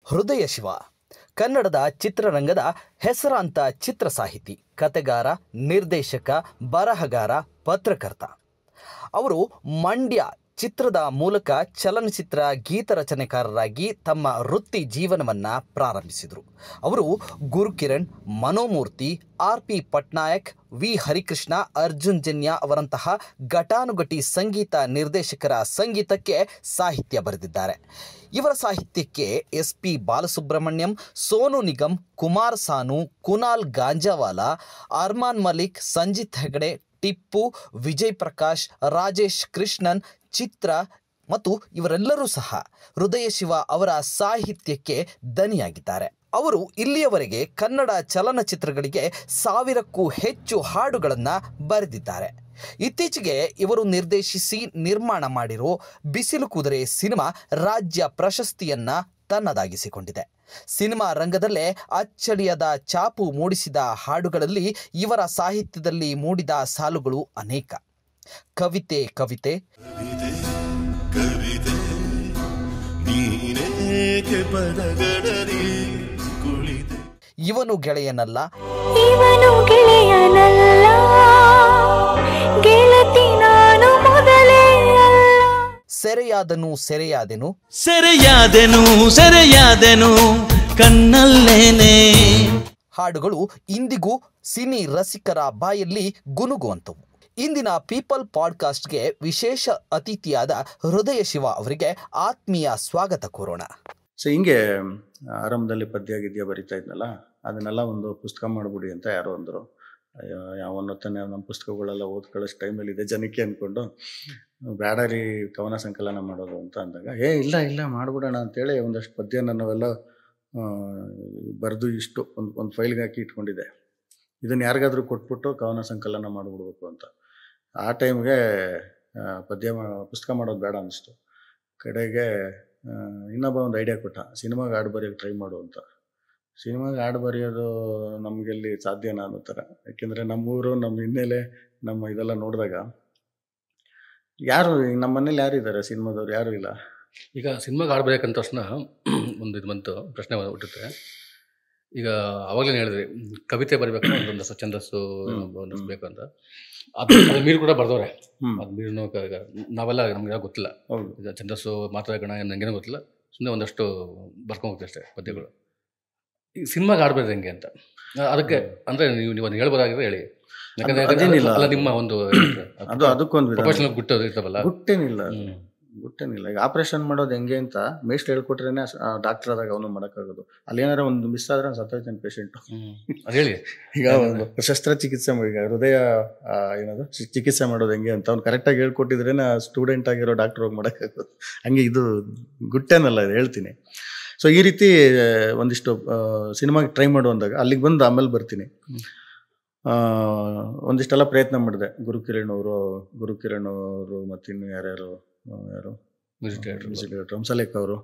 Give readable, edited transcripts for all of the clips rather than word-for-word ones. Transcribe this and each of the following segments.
ಹೃದಯ ಶಿವ ಕನ್ನಡದ ಚಿತ್ರರಂಗದ ಹೆಸರಾಂತ ಚಿತ್ರ ಸಾಹಿತಿ, ಕತೆಗಾರ, ನಿರ್ದೇಶಕ, ಬರಹಗಾರ, ಪತ್ರಕರ್ತ. ಅವರು ಮಂಡ್ಯ ಚಿತ್ರದ ಮೂಲಕ ಚಲನಚಿತ್ರ ಗೀತ ರಚನೆಕಾರರಾಗಿ ತಮ್ಮ ವೃತ್ತಿ ಜೀವನವನ್ನು ಪ್ರಾರಂಭಿಸಿದರು. ಅವರು ಗುರುಕಿರಣ್, ಮನೋಮೂರ್ತಿ, ಆರ್.ಪಿ. ಪಟ್ನಾಯಕ್, ವಿ. ಹರಿಕೃಷ್ಣ, ಅರ್ಜುನ್ ಜನ್ಯ ಅವರಂತಹ ಘಟಾನುಘಟಿ ಸಂಗೀತ ನಿರ್ದೇಶಕರ ಸಂಗೀತಕ್ಕೆ ಸಾಹಿತ್ಯ ಬರೆದಿದ್ದಾರೆ. ಇವರ ಸಾಹಿತ್ಯಕ್ಕೆ ಎಸ್.ಪಿ. ಬಾಲಸುಬ್ರಹ್ಮಣ್ಯಂ, ಸೋನು ನಿಗಮ್, ಕುಮಾರ್ ಸಾನು, ಕುನಾಲ್ ಗಾಂಜಾವಾಲಾ, ಅರ್ಮಾನ್ ಮಲಿಕ್, ಸಂಜಿತ್ ಹೆಗಡೆ, ಟಿಪ್ಪು, ವಿಜಯ್ ಪ್ರಕಾಶ್, ರಾಜೇಶ್ ಕೃಷ್ಣನ್, ಚಿತ್ರ ಮತ್ತು ಇವರೆಲ್ಲರೂ ಸಹ ಹೃದಯ ಶಿವ ಅವರ ಸಾಹಿತ್ಯಕ್ಕೆ ದನಿಯಾಗಿದ್ದಾರೆ. ಅವರು ಇಲ್ಲಿಯವರೆಗೆ ಕನ್ನಡ ಚಲನಚಿತ್ರಗಳಿಗೆ 1000ಕ್ಕೂ ಹೆಚ್ಚು ಹಾಡುಗಳನ್ನು ಬರೆದಿದ್ದಾರೆ. ಇತ್ತೀಚೆಗೆ ಇವರು ನಿರ್ದೇಶಿಸಿ ನಿರ್ಮಾಣ ಮಾಡಿರೋ ಬಿಸಿಲು ಕುದುರೆ ಸಿನಿಮಾ ರಾಜ್ಯ ಪ್ರಶಸ್ತಿಯನ್ನು ತನ್ನದಾಗಿಸಿಕೊಂಡಿದೆ. ಸಿನಿಮಾ ರಂಗದಲ್ಲೇ ಅಚ್ಚಳಿಯದ ಛಾಪು ಮೂಡಿಸಿದ ಹಾಡುಗಳಲ್ಲಿ ಇವರ ಸಾಹಿತ್ಯದಲ್ಲಿ ಮೂಡಿದ ಸಾಲುಗಳು ಅನೇಕ. ಕವಿತೆ ಕವಿತೆ ಇವನು ಗೆಳೆಯನಲ್ಲ, ಸೆರೆಯಾದನು ಸೆರೆಯಾದೆನು ಸೆರೆಯಾದೆನು ಸೆರೆಯಾದೆನು ಕಣ್ಣಲ್ಲೇನೆ ಹಾಡುಗಳು ಇಂದಿಗೂ ಸಿನಿ ರಸಿಕರ ಬಾಯಲ್ಲಿ ಗುನುಗುವಂತವು. ಇಂದಿನ ಪೀಪಲ್ ಪಾಡ್ಕಾಸ್ಟ್ಗೆ ವಿಶೇಷ ಅತಿಥಿಯಾದ ಹೃದಯ ಶಿವ ಅವರಿಗೆ ಆತ್ಮೀಯ ಸ್ವಾಗತ ಕೋರೋಣ. ಸೊ ಹಿಂಗೆ ಆರಂಭದಲ್ಲಿ ಪದ್ಯ ಗಿದ್ಯ ಬರಿತಾ ಇದ್ನಲ್ಲ, ಅದನ್ನೆಲ್ಲ ಒಂದು ಪುಸ್ತಕ ಮಾಡಿಬಿಡಿ ಅಂತ ಯಾರೋ ಅಂದರು. ಯಾವನ್ನೊತ್ತಾನೆ ನಮ್ಮ ಪುಸ್ತಕಗಳೆಲ್ಲ ಓದ್ಕೊಳ್ಳೋಷ್ಟು ಟೈಮಲ್ಲಿ ಇದೆ ಜನಕ್ಕೆ ಅಂದ್ಕೊಂಡು ಬ್ಯಾಡರಿ ಕವನ ಸಂಕಲನ ಮಾಡೋದು ಅಂತ ಅಂದಾಗ ಇಲ್ಲ ಇಲ್ಲ ಮಾಡಿಬಿಡೋಣ ಅಂತೇಳಿ ಒಂದಷ್ಟು ಪದ್ಯನ ನಾವೆಲ್ಲ ಬರೆದು ಇಷ್ಟು ಒಂದು ಫೈಲ್ಗೆ ಹಾಕಿ ಇಟ್ಕೊಂಡಿದ್ದೆ. ಇದನ್ನು ಯಾರಿಗಾದ್ರೂ ಕೊಟ್ಬಿಟ್ಟು ಕವನ ಸಂಕಲನ ಮಾಡಿಬಿಡ್ಬೇಕು ಅಂತ. ಆ ಟೈಮ್ಗೆ ಪುಸ್ತಕ ಮಾಡೋದು ಬೇಡ ಅನ್ನಿಸ್ತು. ಕಡೆಗೆ ಇನ್ನೊಬ್ಬ ಒಂದು ಐಡಿಯಾ ಕೊಟ್ಟ, ಸಿನಿಮಾಗೆ ಹಾಡು ಬರೆಯೋಕ್ಕೆ ಟ್ರೈ ಮಾಡು ಅಂತ. ಸಿನಿಮಾಗೆ ಹಾಡು ಬರೆಯೋದು ನಮಗೆಲ್ಲಿ ಸಾಧ್ಯನಾ ಅನ್ನೋ ಥರ. ಯಾಕೆಂದರೆ ನಮ್ಮೂರು, ನಮ್ಮ ಹಿನ್ನೆಲೆ, ನಮ್ಮ ಇದೆಲ್ಲ ನೋಡಿದಾಗ ಯಾರು ನಮ್ಮ ಮನೇಲಿ ಯಾರಿದ್ದಾರೆ ಸಿನಿಮಾದವ್ರು? ಯಾರೂ ಇಲ್ಲ. ಈಗ ಸಿನಿಮಾಗೆ ಹಾಡು ಬರೆಯೋಕ್ಕಂತ ತಕ್ಷಣ ಒಂದು ಇದು ಬಂತು, ಪ್ರಶ್ನೆ ಹುಟ್ಟುತ್ತೆ. ಈಗ ಅವಾಗಲೇ ಹೇಳಿದ್ರಿ ಕವಿತೆ ಬರೀಬೇಕು, ಒಂದೊಂದು ಛಂದಸ್ಸು ಒಂದಷ್ಟು ಬೇಕು ಅಂತ. ಅದು ಮೀರು ಕೂಡ ಬರ್ದವ್ರೆ. ಅದು ಮೀರು ನಾವೆಲ್ಲ ನಮ್ಗೆ ಗೊತ್ತಿಲ್ಲ, ಛಂದಸ್ಸು ಮಾತ್ರ ಗಣ ನನಗೇನೋ ಗೊತ್ತಿಲ್ಲ. ಸುಮ್ಮನೆ ಒಂದಷ್ಟು ಬರ್ಕೊಂಡು ಹೋಗ್ತೀವಿ ಅಷ್ಟೇ ಪದ್ಯಗಳು. ಈಗ ಸಿನಿಮಾಗೆ ಹಾಡ್ಬೇಕು ಹೆಂಗೆ ಅಂತ ಅದಕ್ಕೆ ಅಂದರೆ ನೀವು ಒಂದು ಹೇಳ್ಬೋದಾಗಿದ್ರೆ ಹೇಳಿ. ಯಾಕಂದರೆ ಅಲ್ಲ ನಿಮ್ಮ ಒಂದು ಅದಕ್ಕೊಂದು ಪ್ರೊಫೆಷನಲ್ ಗುಟ್ಟು ಇರ್ತಾವಲ್ಲ. ಗುಟ್ಟೇನಿಲ್ಲ. ಈಗ ಆಪ್ರೇಷನ್ ಮಾಡೋದು ಹೆಂಗೆ ಅಂತ ಮೇಸ್ಟ್ ಹೇಳ್ಕೊಟ್ರೇನೆ ಡಾಕ್ಟರ್ ಆದಾಗ ಅವನು ಮಾಡೋಕ್ಕಾಗೋದು. ಅಲ್ಲಿ ಏನಾರ ಒಂದು ಮಿಸ್ ಆದರೆ ಸತ್ತೋಯ್ತಾನೆ ಪೇಷಂಟು. ಅದು ಹೇಳಿ. ಈಗ ಒಂದು ಶಸ್ತ್ರಚಿಕಿತ್ಸೆ, ಈಗ ಹೃದಯ ಏನದು ಚಿಕಿತ್ಸೆ ಮಾಡೋದು ಹೆಂಗೆ ಅಂತ ಅವ್ನು ಕರೆಕ್ಟಾಗಿ ಹೇಳ್ಕೊಟ್ಟಿದ್ರೇನೆ ಸ್ಟೂಡೆಂಟ್ ಆಗಿರೋ ಡಾಕ್ಟರ್ ಹೋಗಿ ಮಾಡೋಕ್ಕಾಗೋದು. ಹಂಗೆ ಇದು ಗುಟ್ಟೇನಲ್ಲ, ಇದು ಹೇಳ್ತೀನಿ. ಸೊ ಈ ರೀತಿ ಒಂದಿಷ್ಟು ಸಿನಿಮಾಗೆ ಟ್ರೈ ಮಾಡು ಅಂದಾಗ ಅಲ್ಲಿಗೆ ಬಂದು ಆಮೇಲೆ ಬರ್ತೀನಿ. ಒಂದಿಷ್ಟೆಲ್ಲ ಪ್ರಯತ್ನ ಮಾಡಿದೆ. ಗುರುಕಿರಣ್ ಅವರು ಮತ್ತು ಇನ್ನು ಯಾರು ಮ್ಯೂಸಿಕ್ ಡೈರೆಕ್ಟರ್ ಹಂಸಲೇಖ ಅವರು,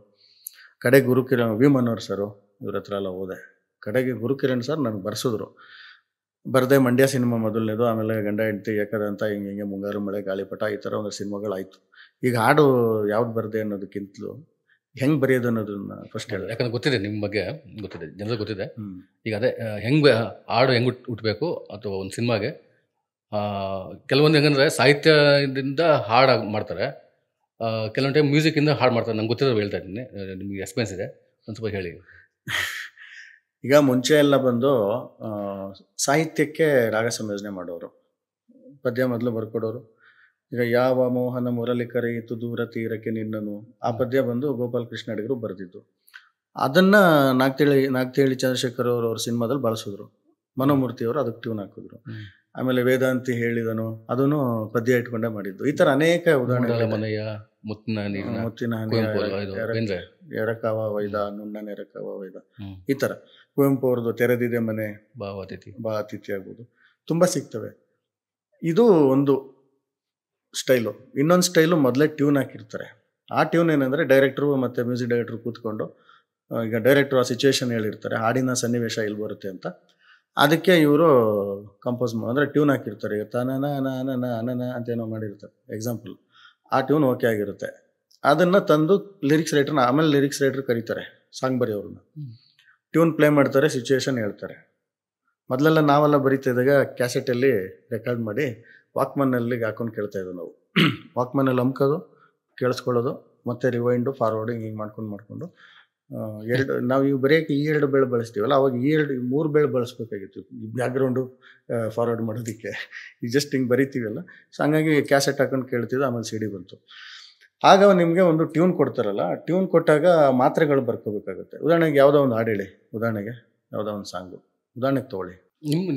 ಕಡೆಗೆ ಗುರುಕಿರಣ್, ವಿ ಮನೋಹರ್ ಸರು, ಇವ್ರ ಹತ್ರ ಎಲ್ಲ ಹೋದೆ. ಕಡೆಗೆ ಗುರುಕಿರಣ್ ಸರ್ ನನಗೆ ಬರ್ಸಿದ್ರು. ಬರದೆ ಮಂಡ್ಯ ಸಿನಿಮಾ ಮೊದಲನೇದು, ಆಮೇಲೆ ಗಂಡ ಹೆಂಡತಿ ಏಕದಂತ, ಹಿಂಗೆ ಮುಂಗಾರು ಮಳೆ ಗಾಳಿಪಟ, ಈ ಥರ ಒಂದು ಸಿನಿಮಾಗಳಾಯಿತು. ಈಗ ಹಾಡು ಯಾವ್ದು ಬರದೆ ಅನ್ನೋದಕ್ಕಿಂತಲೂ ಹೆಂಗೆ ಬರೆಯೋದು ಅನ್ನೋದನ್ನ ಫಸ್ಟ್ ಹೇಳಿ. ಯಾಕಂದ್ರೆ ಗೊತ್ತಿದೆ ನಿಮ್ಮ ಬಗ್ಗೆ, ಗೊತ್ತಿದೆ, ಜನರಿಗೆ ಗೊತ್ತಿದೆ. ಈಗ ಅದೇ ಹೆಂಗೆ ಹಾಡು ಹೆಂಗೆ ಹುಟ್ಟಬೇಕು ಅಥವಾ ಒಂದು ಸಿನಿಮಾಗೆ ಕೆಲವೊಂದು ಹೆಂಗಂದ್ರೆ ಸಾಹಿತ್ಯದಿಂದ ಹಾಡು ಮಾಡ್ತಾರೆ, ಕೆಲವೊಂದು ಟೈಮ್ ಮ್ಯೂಸಿಕ್ಕಿಂದ ಹಾಡು ಮಾಡ್ತಾರೆ. ನಂಗೆ ಗೊತ್ತಿರೋ ಹೇಳ್ತಾ ಇದ್ದೀನಿ, ನಿಮಗೆ ಎಕ್ಸ್ಪೀರಿಯನ್ಸ್ ಇದೆ, ಒಂದು ಸ್ವಲ್ಪ ಹೇಳಿ. ಈಗ ಮುಂಚೆ ಎಲ್ಲ ಬಂದು ಸಾಹಿತ್ಯಕ್ಕೆ ರಾಗ ಸಂಯೋಜನೆ ಮಾಡೋರು, ಪದ್ಯ ಮೊದಲು ಬರ್ಕೊಡೋರು. ಈಗ ಯಾವ ಮೋಹನ ಮುರಳಿ ಕರೆಯಿತು ದೂರ ತೀರಕ್ಕೆ ನಿನ್ನನು, ಆ ಪದ್ಯ ಬಂದು ಗೋಪಾಲ್ ಕೃಷ್ಣ ಅಡಿಗರು ಬರೆದಿದ್ದು. ಅದನ್ನು ನಾಗ್ತೇಳಿ ಚಂದ್ರಶೇಖರ್ ಅವ್ರ ಸಿನಿಮಾದಲ್ಲಿ ಬಳಸಿದ್ರು. ಮನೋಮೂರ್ತಿಯವರು ಅದಕ್ಕೆ ಟ್ಯೂನ್ ಹಾಕಿದ್ರು. ಆಮೇಲೆ ವೇದಾಂತಿ ಹೇಳಿದನು, ಅದನ್ನು ಪದ್ಯ ಇಟ್ಕೊಂಡೇ ಮಾಡಿದ್ದು. ಈ ಥರ ಅನೇಕ ಉದಾಹರಣೆಗಳು. ಮುತ್ತಿನ ಎರಕವ ವೈದ, ನುಣ್ಣನ ಎರಕವ ವೈದ, ಈ ಥರ. ಕುವೆಂಪು ಅವ್ರದ್ದು ತೆರೆದಿದೆ ಮನೆ, ಬಾ ಅತಿಥಿ ಆಗ್ಬೋದು, ತುಂಬ ಸಿಗ್ತವೆ. ಇದು ಒಂದು ಸ್ಟೈಲು. ಇನ್ನೊಂದು ಸ್ಟೈಲು ಮೊದಲೇ ಟ್ಯೂನ್ ಹಾಕಿರ್ತಾರೆ. ಆ ಟ್ಯೂನ್ ಏನಂದರೆ ಡೈರೆಕ್ಟ್ರು ಮತ್ತು ಮ್ಯೂಸಿಕ್ ಡೈರೆಕ್ಟ್ರು ಕೂತ್ಕೊಂಡು, ಈಗ ಡೈರೆಕ್ಟ್ರು ಆ ಸಿಚುವೇಶನ್ ಹೇಳಿರ್ತಾರೆ, ಹಾಡಿನ ಸನ್ನಿವೇಶ ಇಲ್ಲಿ ಬರುತ್ತೆ ಅಂತ. ಅದಕ್ಕೆ ಇವರು ಕಂಪೋಸ್ ಅಂದರೆ ಟ್ಯೂನ್ ಹಾಕಿರ್ತಾರೆ. ಈಗ ತನನ ಅನನ ಅಂತೇನೋ ಮಾಡಿರ್ತಾರೆ ಎಕ್ಸಾಂಪಲ್. ಆ ಟ್ಯೂನ್ ಓಕೆ ಆಗಿರುತ್ತೆ. ಅದನ್ನು ತಂದು ಲಿರಿಕ್ಸ್ ರೈಟ್ರನ್ನ ಆಮೇಲೆ ಲಿರಿಕ್ಸ್ ರೈಟ್ರ್ ಕರೀತಾರೆ. ಸಾಂಗ್ ಬರೆಯೋರನ್ನ. ಟ್ಯೂನ್ ಪ್ಲೇ ಮಾಡ್ತಾರೆ, ಸಿಚುವೇಶನ್ ಹೇಳ್ತಾರೆ. ಮೊದಲೆಲ್ಲ ನಾವೆಲ್ಲ ಬರೀತಾ ಇದ್ದಾಗ ಕ್ಯಾಸೆಟಲ್ಲಿ ರೆಕಾರ್ಡ್ ಮಾಡಿ ವಾಕ್ಮನ್ನಲ್ಲಿ ಹಾಕೊಂಡು ಕೇಳ್ತಾ ಇದ್ವು ನಾವು. ವಾಕ್ಮನ್ನಲ್ಲಿ ಅಮ್ಕೋದು, ಕೇಳಿಸ್ಕೊಳ್ಳೋದು, ಮತ್ತೆ ರಿವೈಂಡು, ಫಾರ್ವರ್ಡಿಂಗ್ ಹಿಂಗೆ ಮಾಡ್ಕೊಂಡು ನಾವು ಈಗ ಬರೆಯೋಕ್ಕೆ ಈ 2 ಬೆಳೆ ಬಳಸ್ತೀವಲ್ಲ, ಅವಾಗ ಈ 3 ಬೆಳೆ ಬಳಸ್ಬೇಕಾಗಿತ್ತು ಈ ಬ್ಯಾಕ್ಗ್ರೌಂಡು ಫಾರ್ವರ್ಡ್ ಮಾಡೋದಕ್ಕೆ. ಈಗ ಜಸ್ಟ್ ಹಿಂಗೆ ಬರಿತೀವಲ್ಲ, ಸೊ ಹಂಗಾಗಿ ಕ್ಯಾಸೆಟ್ ಹಾಕೊಂಡು ಕೇಳ್ತಿದ್ದು. ಆಮೇಲೆ CD ಬಂತು. ಆಗ ನಿಮಗೆ ಒಂದು ಟ್ಯೂನ್ ಕೊಡ್ತಾರಲ್ಲ, ಟ್ಯೂನ್ ಕೊಟ್ಟಾಗ ಮಾತ್ರೆಗಳು ಬರ್ಕೋಬೇಕಾಗುತ್ತೆ. ಉದಾಹರಣೆಗೆ ಯಾವುದೋ ಒಂದು ಹಾಡು ಹೇಳಿ, ಉದಾಹರಣೆಗೆ ಯಾವುದೋ ಒಂದು ಸಾಂಗು ಉದಾಹರಣೆಗೆ ತೊಗೊಳ್ಳಿ.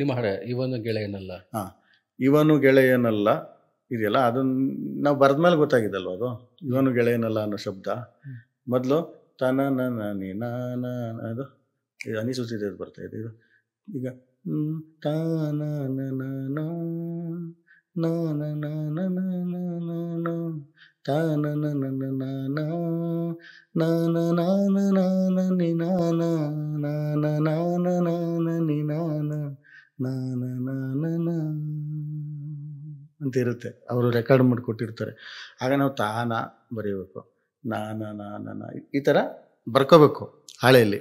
ನಿಮ್ಮ ಹಾಡೆ ಇವನು ಗೆಳೆಯನಲ್ಲ. ಹಾಂ, ಇವನು ಗೆಳೆಯನಲ್ಲ ಇದೆಯಲ್ಲ, ಅದನ್ನು ನಾವು ಬರೆದ್ಮೇಲೆ ಗೊತ್ತಾಗಿದ್ದಲ್ವ ಅದು ಇವನು ಗೆಳೆಯನಲ್ಲ ಅನ್ನೋ ಶಬ್ದ. ಮೊದಲು ತನ ನಾನ ಅದು ಇದು ಅನಿಸುತ್ತಿದೆ, ಅದು ಬರ್ತಾ ಇದೆ. ಇದು ಈಗ ತಾನ ಅಂತ ಇರುತ್ತೆ. ಅವರು ರೆಕಾರ್ಡ್ ಮಾಡಿ ಕೊಟ್ಟಿರ್ತಾರೆ. ಆಗ ನಾವು ತಾನ ಬರೀಬೇಕು, ನಾನ ಈ ಥರ ಬರ್ಕೋಬೇಕು ಹಾಳೆಯಲ್ಲಿ.